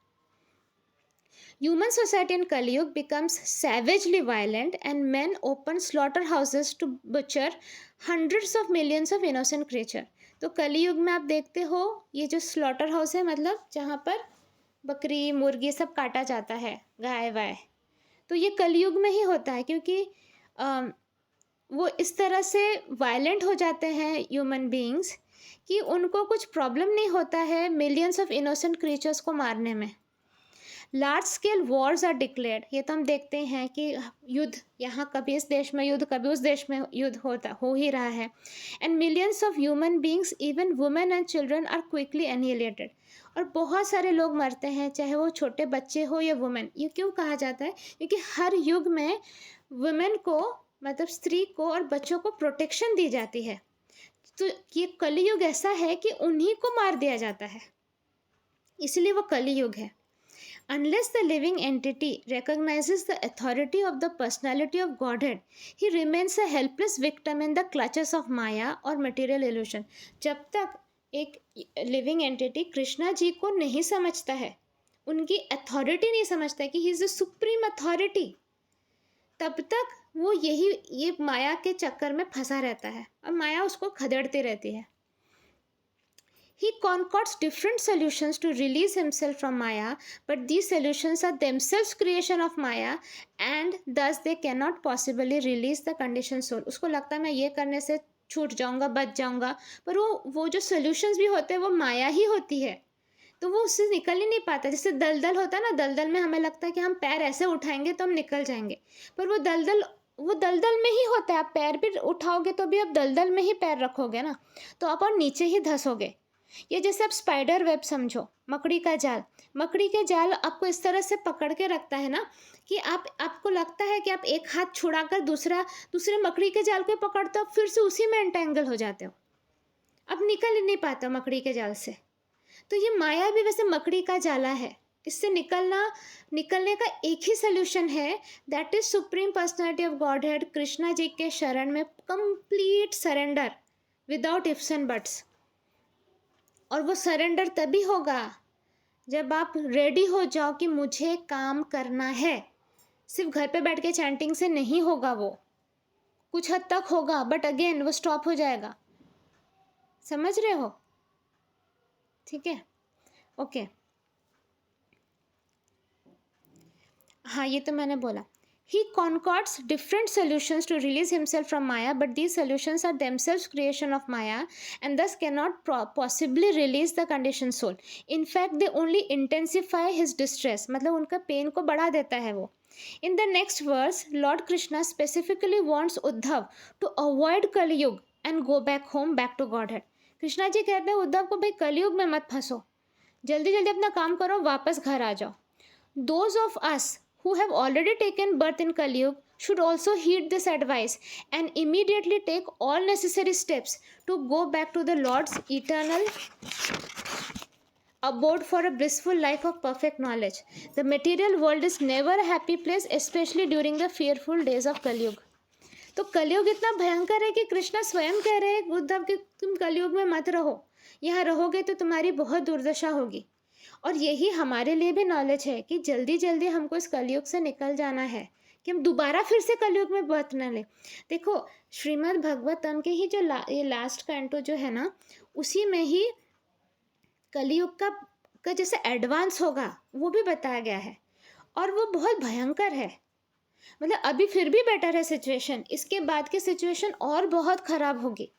Human society in Kaliyug becomes savagely violent, and men open slaughterhouses to butcher hundreds of millions of innocent creature. तो कलयुग में आप देखते हो ये जो स्लॉटर हाउस है, मतलब जहाँ पर बकरी मुर्गी सब काटा जाता है, गाय वाय, तो ये कलयुग में ही होता है। क्योंकि वो इस तरह से वायलेंट हो जाते हैं ह्यूमन बीइंग्स कि उनको कुछ प्रॉब्लम नहीं होता है मिलियंस ऑफ इनोसेंट क्रीचर्स को मारने में। Large scale wars are declared, ये तो हम देखते हैं कि युद्ध, यहाँ कभी इस देश में युद्ध, कभी उस देश में युद्ध हो ही रहा है. And millions of human beings, even women and children, are quickly annihilated. और बहुत सारे लोग मरते हैं, चाहे वो छोटे बच्चे हो या वुमेन. ये क्यों कहा जाता है? क्योंकि हर युग में वुमेन को, मतलब स्त्री को और बच्चों को प्रोटेक्शन दी जाती है. तो ये कलयुग ऐसा है कि उन्हीं को मार दिया जाता है, इसलिए वो कलयुग है. Unless the living entity recognizes the authority of the personality of Godhead, he remains a helpless victim in the clutches of Maya or material illusion. जब तक एक लिविंग एंटिटी कृष्णा जी को नहीं समझता है, उनकी अथॉरिटी नहीं समझता है कि he is the supreme authority, तब तक वो ये माया के चक्कर में फंसा रहता है और माया उसको खदेड़ती रहती है. He concocts different solutions to release himself from Maya, but these solutions are themselves creation of Maya, and thus they cannot possibly release the conditioned soul. उसको लगता है मैं ये करने से छूट जाऊंगा, बच जाऊंगा, पर वो जो solutions भी होते हैं वो माया ही होती है, तो वो उससे निकल ही नहीं पाता. जैसे दलदल होता है ना, दलदल में हमें लगता है कि हम पैर ऐसे उठाएंगे तो हम निकल जाएंगे, पर वो दलदल में ही होता है. आप पैर भी उठाओगे तो भी आप दलदल में ही पैर रखोगे ना, तो आप और नीचे ही धंसोगे. ये जैसे आप स्पाइडर वेब समझो, मकड़ी का जाल. मकड़ी के जाल आपको इस तरह से पकड़ के रखता है ना कि आपको लगता है कि आप एक हाथ छुड़ाकर दूसरे मकड़ी के जाल को पकड़ते हो, फिर से उसी में एंटेंगल हो जाते हो, अब निकल ही नहीं पाते हो मकड़ी के जाल से. तो ये माया भी वैसे मकड़ी का जाला है. इससे निकलने का एक ही सोल्यूशन है, that is supreme personality of godhead, Krishna ji के शरण में complete surrender without ifs and buts. और वो सरेंडर तभी होगा जब आप रेडी हो जाओ कि मुझे काम करना है. सिर्फ घर पे बैठ के चैंटिंग से नहीं होगा, वो कुछ हद तक होगा, बट अगेन वो स्टॉप हो जाएगा. समझ रहे हो? ठीक है, ओके. हाँ, ये तो मैंने बोला. He concocts different solutions to release himself from Maya, but these solutions are themselves creation of Maya, and thus cannot possibly release the conditioned soul. In fact, they only intensify his distress. मतलब उनका पेन को बढ़ा देता है वो. In the next verse, Lord Krishna specifically wants Uddhav to avoid Kali Yuga and go back home, back to Godhead. Krishna ji कहते हैं उद्धव को, भाई कलयुग में मत फंसो, जल्दी जल्दी अपना काम करो, वापस घर आ जाओ. Those of us who have already taken birth in Kali Yuga should also heed this advice and immediately take all necessary steps to go back to the Lord's eternal abode for a blissful life of perfect knowledge. The material world is never a happy place, especially during the fearful days of Kali Yuga. तो कलयुग इतना भयंकर है कि कृष्णा स्वयं कह रहे हैं उद्धव कि तुम कलयुग में मत रहो, यहाँ रहोगे तो तुम्हारी बहुत दुर्दशा होगी. और यही हमारे लिए भी नॉलेज है कि जल्दी जल्दी हमको इस कलयुग से निकल जाना है, कि हम दोबारा फिर से कलयुग में बर्थ न ले. देखो श्रीमद् भगवतम के ही जो ये लास्ट कैंटो जो है ना, उसी में ही कलयुग का जैसे एडवांस होगा वो भी बताया गया है, और वो बहुत भयंकर है. मतलब अभी फिर भी बेटर है सिचुएशन, इसके बाद की सिचुएशन और बहुत ख़राब होगी.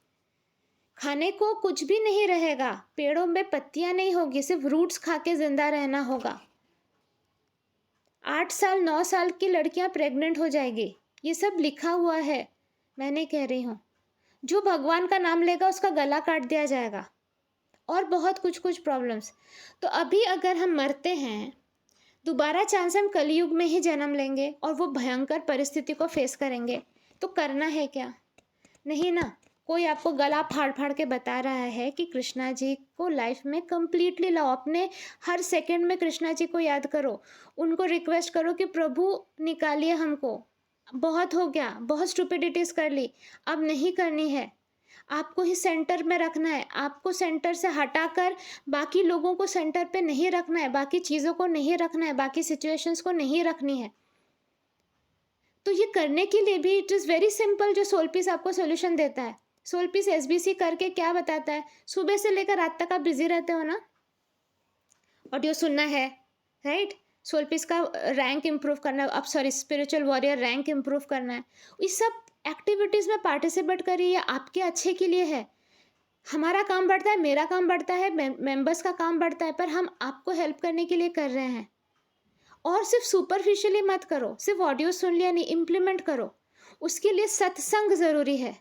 खाने को कुछ भी नहीं रहेगा, पेड़ों में पत्तियां नहीं होगी, सिर्फ रूट्स खा के जिंदा रहना होगा. 8 साल 9 साल की लड़कियां प्रेग्नेंट हो जाएगी. ये सब लिखा हुआ है, मैं नहीं कह रही हूँ. जो भगवान का नाम लेगा उसका गला काट दिया जाएगा, और बहुत कुछ प्रॉब्लम्स. तो अभी अगर हम मरते हैं, दोबारा चांस हम कलयुग में ही जन्म लेंगे और वो भयंकर परिस्थिति को फेस करेंगे. तो करना है क्या? नहीं ना. कोई आपको गला फाड़ फाड़ के बता रहा है कि कृष्णा जी को लाइफ में कंप्लीटली लाओ, अपने हर सेकंड में कृष्णा जी को याद करो, उनको रिक्वेस्ट करो कि प्रभु निकालिए हमको, बहुत हो गया, बहुत स्टुपिडिटीज़ कर ली, अब नहीं करनी है. आपको ही सेंटर में रखना है, आपको सेंटर से हटाकर बाकी लोगों को सेंटर पे नहीं रखना है, बाकी चीज़ों को नहीं रखना है, बाकी सिचुएशंस को नहीं रखनी है. तो ये करने के लिए भी इट इज़ वेरी सिंपल. जो सोल पीस आपको सोल्यूशन देता है, सोल पीस SBC करके क्या बताता है, सुबह से लेकर रात तक आप बिजी रहते हो ना, ऑडियो सुनना है, राइट. सोल पीस का रैंक इम्प्रूव करना है, अब sorry spiritual warrior rank improve करना है. इस सब एक्टिविटीज़ में पार्टिसिपेट करिए, ये आपके अच्छे के लिए है. हमारा काम बढ़ता है, मेरा काम बढ़ता है, मेंबर्स का काम बढ़ता है, पर हम आपको हेल्प करने के लिए कर रहे हैं. और सिर्फ सुपरफिशियली मत करो, सिर्फ ऑडियो सुन लिया नहीं, इम्प्लीमेंट करो। उसके लिए सत्संग ज़रूरी है।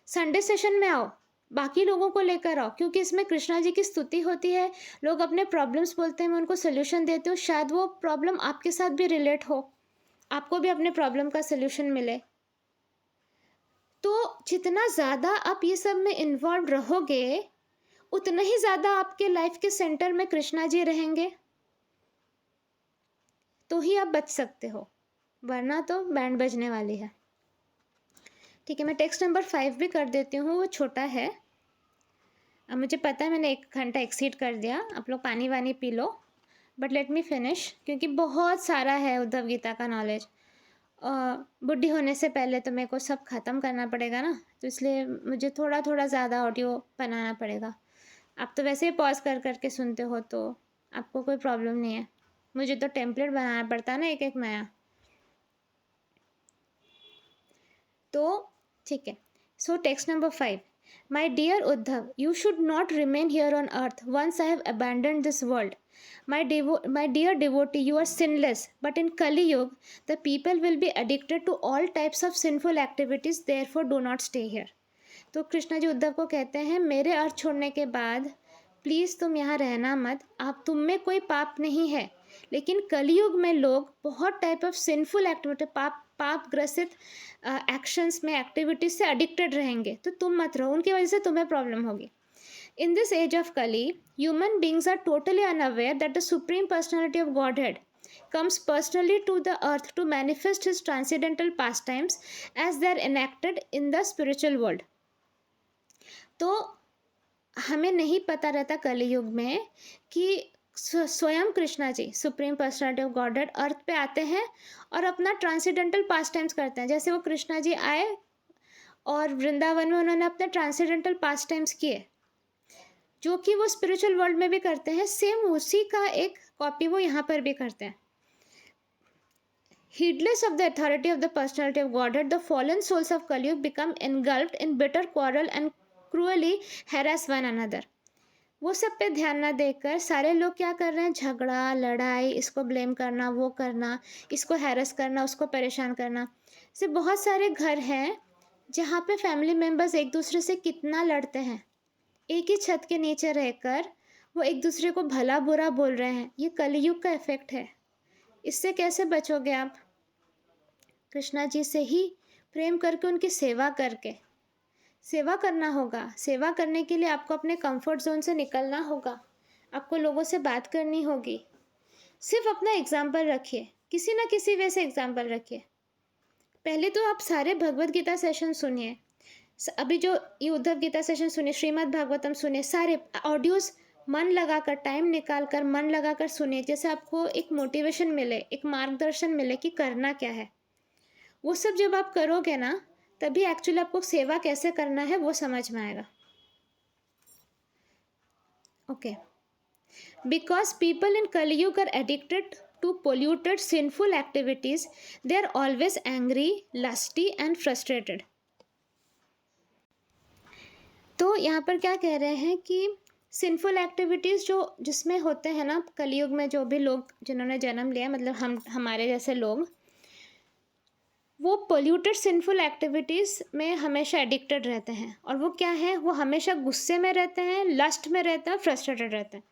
संडे सेशन में आओ, बाकी लोगों को लेकर आओ, क्योंकि इसमें कृष्णा जी की स्तुति होती है, लोग अपने प्रॉब्लम्स बोलते हैं, मैं उनको सोल्यूशन देती हूँ। शायद वो प्रॉब्लम आपके साथ भी रिलेट हो, आपको भी अपने प्रॉब्लम का सोल्यूशन मिले। तो जितना ज़्यादा आप ये सब में इन्वॉल्व रहोगे, उतना ही ज़्यादा आपके लाइफ के सेंटर में कृष्णा जी रहेंगे, तो ही आप बच सकते हो, वरना तो बैंड बजने वाली है। ठीक है, मैं टेक्स्ट नंबर 5 भी कर देती हूँ, वो छोटा है। अब मुझे पता है मैंने 1 घंटा एक्सीड कर दिया, आप लोग पानी वानी P low, but let me finish, क्योंकि बहुत सारा है उद्धव गीता का नॉलेज। बुढ़ी होने से पहले तो मेरे को सब ख़त्म करना पड़ेगा ना, तो इसलिए मुझे थोड़ा थोड़ा ज़्यादा ऑडियो बनाना पड़ेगा। आप तो वैसे ही पॉज कर करके सुनते हो, तो आपको कोई प्रॉब्लम नहीं है। मुझे तो टेम्पलेट बनाना पड़ता है ना, एक एक नया। तो ठीक है, सो text number 5। My dear Uddhav, you should not remain here on earth once I have abandoned this world. My dear devotee, you are sinless, but in Kali Yuga, the people will be addicted to all types of sinful activities, therefore do not stay here. तो कृष्णा जी उद्धव को कहते हैं, मेरे अर्थ छोड़ने के बाद प्लीज़ तुम यहाँ रहना मत, आप तुम में कोई पाप नहीं है, लेकिन कलयुग में लोग बहुत टाइप ऑफ सिंफुल एक्टिविटी, पाप ग्रसित एक्शंस में, एक्टिविटीज से एडिक्टेड रहेंगे, तो तुम मत रहो, उनकी वजह से तुम्हें प्रॉब्लम होगी। In this age of Kali, human beings are totally unaware that the Supreme Personality of Godhead comes personally to the earth to manifest his transcendental pastimes as they are enacted in the spiritual world. तो हमें नहीं पता रहता कलयुग में कि स्वयं Krishna ji, supreme personality of godhead, अर्थ पे आते हैं और अपना ट्रांसेंडेंटल पास टाइम्स करते हैं। जैसे वो कृष्णा जी आए और वृंदावन में उन्होंने अपने ट्रांसेंडेंटल पास टाइम्स किए, जो कि वो स्पिरिचुअल वर्ल्ड में भी करते हैं, सेम उसी का एक कॉपी वो यहाँ पर भी करते हैं। Heedless of the authority of the personality of Godhead, the fallen souls of Kali Yuga become engulfed in bitter quarrel and cruelly harass one another. वो सब पे ध्यान ना देकर सारे लोग क्या कर रहे हैं, झगड़ा, लड़ाई, इसको ब्लेम करना, वो करना, इसको हैरेस करना, उसको परेशान करना। से बहुत सारे घर हैं जहाँ पे फैमिली मेम्बर्स एक दूसरे से कितना लड़ते हैं, एक ही छत के नीचे रहकर वो एक दूसरे को भला बुरा बोल रहे हैं। ये कलयुग का इफेक्ट है, इससे कैसे बचोगे आप? कृष्णा जी से ही प्रेम करके, उनकी सेवा करके, सेवा करना होगा। सेवा करने के लिए आपको अपने कंफर्ट जोन से निकलना होगा, आपको लोगों से बात करनी होगी। सिर्फ अपना एग्जाम्पल रखिए, किसी ना किसी वे से एग्जाम्पल रखिए। पहले तो आप सारे भगवत गीता सेशन सुनिए, अभी जो ये उद्धव गीता सेशन सुनिए, श्रीमद् भागवतम सुनिए, सारे ऑडियोज मन लगाकर, टाइम निकाल कर मन लगाकर सुनिए, जैसे आपको एक मोटिवेशन मिले, एक मार्गदर्शन मिले कि करना क्या है। वो सब जब आप करोगे ना, तभी एक्चुअली आपको सेवा कैसे करना है वो समझ में आएगा। Okay, because people in Kaliyuga are addicted to polluted sinful activities, they are always angry, lusty and frustrated. तो यहाँ पर क्या कह रहे हैं कि सिंफुल एक्टिविटीज़ जो जिसमें होते हैं ना कलयुग में, जो भी लोग जिन्होंने जन्म लिया, मतलब हमारे जैसे लोग, वो पोल्यूटेड सिंफुल एक्टिविटीज़ में हमेशा एडिक्टेड रहते हैं। और वो क्या है, वो हमेशा गुस्से में रहते हैं, लस्ट में रहते हैं, फ्रस्ट्रेटेड रहते हैं।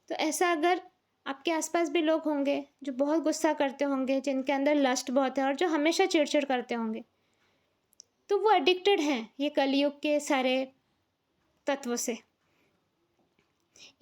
तो ऐसा अगर आपके आसपास भी लोग होंगे जो बहुत गुस्सा करते होंगे, जिनके अंदर लस्ट बहुत है और जो हमेशा चिड़चिड़ करते होंगे, तो वो एडिक्टेड हैं ये कलयुग के सारे तत्व से।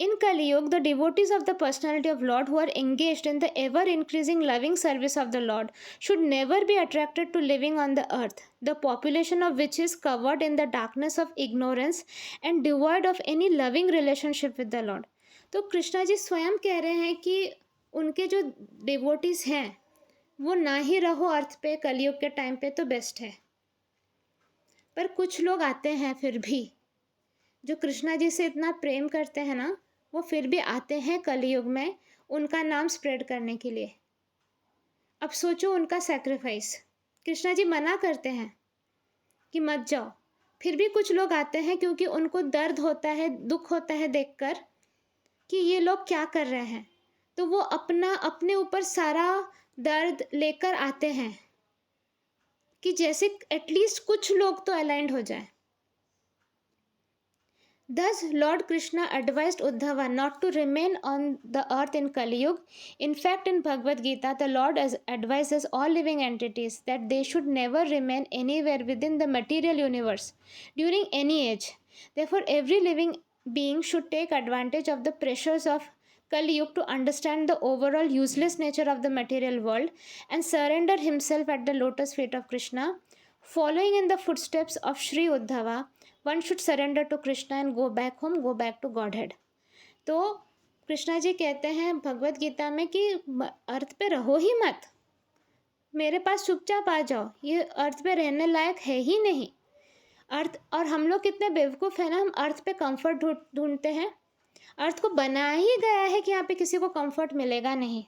In Kali Yuga, the devotees of the personality of Lord who are engaged in the ever-increasing loving service of the Lord should never be attracted to living on the earth, the population of which is covered in the darkness of ignorance and devoid of any loving relationship with the Lord. तो कृष्णा जी स्वयं कह रहे हैं कि उनके जो डिवोटीज हैं वो ना ही रहो अर्थ पे, कलयुग के टाइम पे तो बेस्ट है। पर कुछ लोग आते हैं फिर भी, जो कृष्णा जी से इतना प्रेम करते हैं ना, वो फिर भी आते हैं कलयुग में उनका नाम स्प्रेड करने के लिए। अब सोचो उनका सैक्रिफाइस, कृष्णा जी मना करते हैं कि मत जाओ, फिर भी कुछ लोग आते हैं क्योंकि उनको दर्द होता है, दुख होता है देखकर कि ये लोग क्या कर रहे हैं। तो वो अपने ऊपर सारा दर्द लेकर आते हैं कि जैसे एटलीस्ट कुछ लोग तो अलाइंड हो जाए. Thus, Lord Krishna advised Uddhava not to remain on the earth in Kali Yuga. In fact, in Bhagavad Gita, the Lord advises all living entities that they should never remain anywhere within the material universe during any age. Therefore, every living being should take advantage of the pressures of Kali Yuga to understand the overall useless nature of the material world and surrender himself at the lotus feet of Krishna. Following in the footsteps of Sri Uddhava, one should surrender to Krishna and go back home, go back to godhead. तो कृष्णा जी कहते हैं भगवत गीता में कि अर्थ पे रहो ही मत, मेरे पास चुपचाप आ जाओ, ये अर्थ पे रहने लायक है ही नहीं. अर्थ, और हम लोग कितने बेवकूफ़ हैं ना, हम अर्थ पे कंफर्ट ढूंढते हैं. अर्थ को बनाया ही गया है कि यहाँ पे किसी को कंफर्ट मिलेगा नहीं.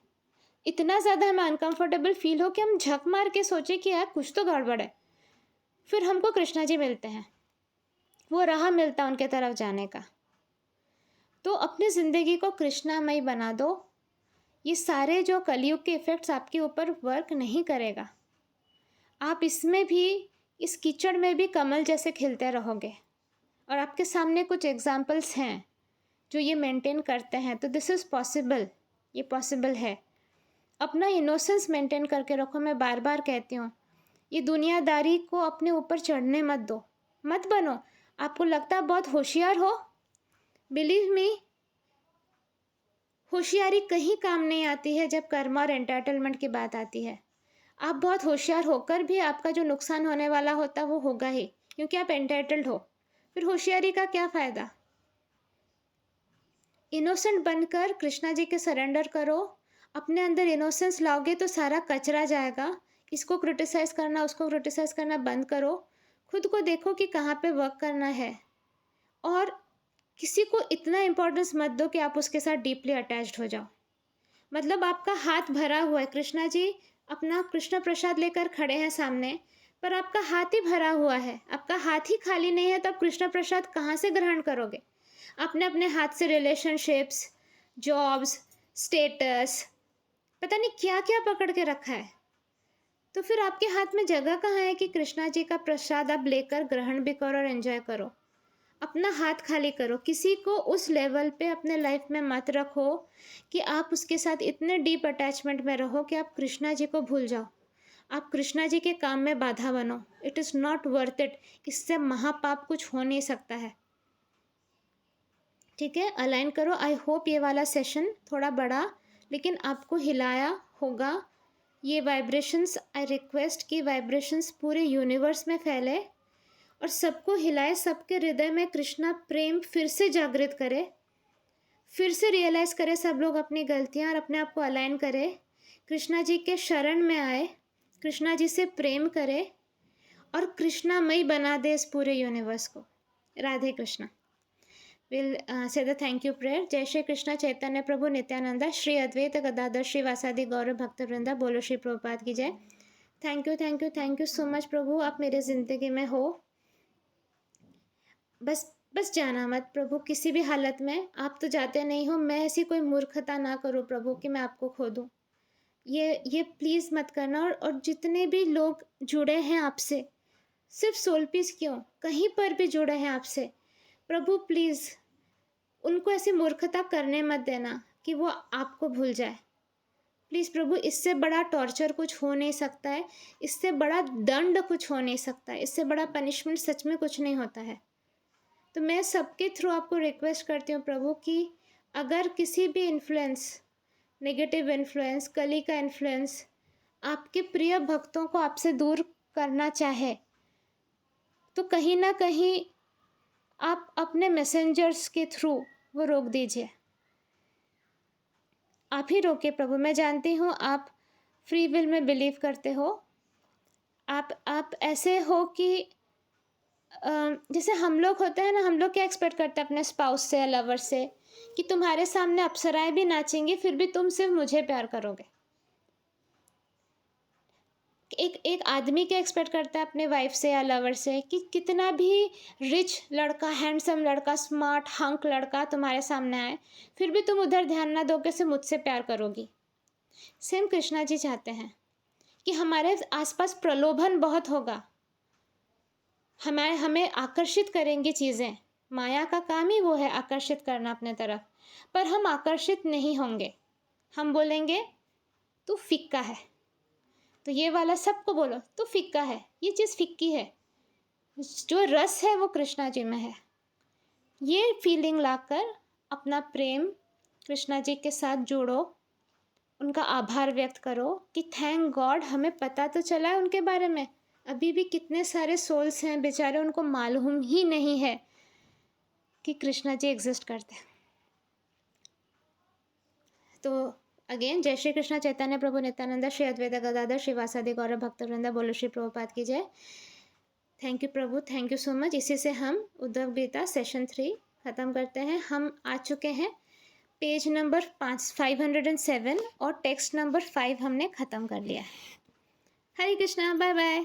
इतना ज़्यादा हमें अनकंफर्टेबल फील हो कि हम झक मार के सोचे कि यार कुछ तो गड़बड़ है. फिर हमको कृष्णा जी मिलते हैं, वो राह मिलता उनके तरफ जाने का. तो अपनी ज़िंदगी को कृष्णामय बना दो. ये सारे जो कलयुग के इफ़ेक्ट्स आपके ऊपर वर्क नहीं करेगा. आप इसमें भी, इस कीचड़ में भी कमल जैसे खिलते रहोगे. और आपके सामने कुछ एग्जाम्पल्स हैं जो ये मेंटेन करते हैं. तो दिस इज़ पॉसिबल, ये पॉसिबल है. अपना इनोसेंस मेंटेन करके रखो. मैं बार बार कहती हूँ, ये दुनियादारी को अपने ऊपर चढ़ने मत दो, मत बनो. आपको लगता है बहुत होशियार हो, बिलीव मी, होशियारी कहीं काम नहीं आती है जब कर्म और एंटाइटलमेंट की बात आती है. आप बहुत होशियार होकर भी आपका जो नुकसान होने वाला होता है वो होगा ही, क्योंकि आप एंटाइटल्ड हो. फिर होशियारी का क्या फ़ायदा. इनोसेंट बनकर कृष्णा जी के सरेंडर करो. अपने अंदर इनोसेंस लाओगे तो सारा कचरा जाएगा. इसको क्रिटिसाइज़ करना, उसको क्रिटिसाइज़ करना बंद करो. खुद को देखो कि कहाँ पे वर्क करना है. और किसी को इतना इम्पोर्टेंस मत दो कि आप उसके साथ डीपली अटैच्ड हो जाओ. मतलब आपका हाथ भरा हुआ है, कृष्णा जी अपना कृष्ण प्रसाद लेकर खड़े हैं सामने, पर आपका हाथ ही भरा हुआ है, आपका हाथ ही खाली नहीं है, तो आप कृष्ण प्रसाद कहाँ से ग्रहण करोगे. आपने अपने हाथ से रिलेशनशिप्स, जॉब्स, स्टेटस, पता नहीं क्या क्या पकड़ के रखा है. तो फिर आपके हाथ में जगह कहाँ है कि कृष्णा जी का प्रसाद आप लेकर ग्रहण भी करो और एंजॉय करो. अपना हाथ खाली करो. किसी को उस लेवल पे अपने लाइफ में मत रखो कि आप उसके साथ इतने डीप अटैचमेंट में रहो कि आप कृष्णा जी को भूल जाओ, आप कृष्णा जी के काम में बाधा बनो. It is not worth it. इससे महापाप कुछ हो नहीं सकता है. ठीक है, अलाइन करो. आई होप ये वाला सेशन थोड़ा बड़ा लेकिन आपको हिलाया होगा. ये वाइब्रेशंस, आई रिक्वेस्ट कि वाइब्रेशंस पूरे यूनिवर्स में फैले और सबको हिलाए. सबके हृदय में कृष्णा प्रेम फिर से जागृत करे. फिर से रियलाइज़ करे सब लोग अपनी गलतियां और अपने आप को अलाइन करे. कृष्णा जी के शरण में आए, कृष्णा जी से प्रेम करे और कृष्णामय बना दे इस पूरे यूनिवर्स को. Radhe Krishna. Will say the thank you prayer. जय श्री कृष्णा चैतन्य प्रभु नित्यानंदा, श्री अद्वैत गदाधर श्रीवासादि गौरव भक्त वृंदा. बोलो श्री प्रभुपाद की जय. Thank you, thank you, thank you so much प्रभु, आप मेरे ज़िंदगी में हो. बस जाना मत प्रभु किसी भी हालत में. आप तो जाते नहीं हो. मैं ऐसी कोई मूर्खता ना करूँ प्रभु कि मैं आपको खो दूँ. ये प्लीज़ मत करना. और जितने भी लोग जुड़े हैं आपसे, सिर्फ सोल पीस क्यों, कहीं पर भी जुड़े हैं आपसे, प्रभु प्लीज़ उनको ऐसी मूर्खता करने मत देना कि वो आपको भूल जाए. प्लीज़ प्रभु, इससे बड़ा टॉर्चर कुछ हो नहीं सकता है, इससे बड़ा दंड कुछ हो नहीं सकता है, इससे बड़ा पनिशमेंट सच में कुछ नहीं होता है. तो मैं सबके थ्रू आपको रिक्वेस्ट करती हूँ प्रभु कि अगर किसी भी इन्फ्लुएंस, नेगेटिव इन्फ्लुएंस, कली का इन्फ्लुएंस आपके प्रिय भक्तों को आपसे दूर करना चाहे तो कहीं ना कहीं आप अपने मैसेंजर्स के थ्रू वो रोक दीजिए. आप ही रोके प्रभु. मैं जानती हूँ आप फ्री विल में बिलीव करते हो. आप ऐसे हो कि जैसे हम लोग होते हैं ना, हम लोग क्या एक्सपेक्ट करते हैं अपने स्पाउस से या लवर से कि तुम्हारे सामने अप्सराएं भी नाचेंगी फिर भी तुम सिर्फ मुझे प्यार करोगे. एक एक आदमी क्या एक्सपेक्ट करता है अपने वाइफ से या लवर से कि कितना भी रिच लड़का, हैंडसम लड़का, स्मार्ट हंक लड़का तुम्हारे सामने आए, फिर भी तुम उधर ध्यान ना दोगे से मुझसे प्यार करोगी। सेम कृष्णा जी चाहते हैं कि हमारे आसपास प्रलोभन बहुत होगा, हमें आकर्षित करेंगी चीज़ें। माया का काम ही वो है, आकर्षित करना अपने तरफ। पर हम आकर्षित नहीं होंगे, हम बोलेंगे तू फिक्का है। तो ये वाला सबको बोलो, तू फिक्का है, ये चीज़ फिक्की है। जो रस है वो कृष्णा जी में है। ये फीलिंग लाकर अपना प्रेम कृष्णा जी के साथ जोड़ो, उनका आभार व्यक्त करो कि थैंक गॉड हमें पता तो चला है उनके बारे में। अभी भी कितने सारे सोल्स हैं बेचारे, उनको मालूम ही नहीं है कि कृष्णा जी एग्जिस्ट करते हैं। तो अगेन, जय श्री कृष्णा चैतन्य प्रभु नित्यानंद श्री अद्वैत गदाधर श्रीवासादि गौरव भक्तवृंद, बोलो श्री प्रभुपाद की जय। Thank you Prabhu, thank you so much. इसी से हम उद्धव गीता सेशन 3 ख़त्म करते हैं। हम आ चुके हैं पेज नंबर 507 और टेक्स्ट नंबर 5 हमने ख़त्म कर लिया है। हरे कृष्णा, बाय बाय।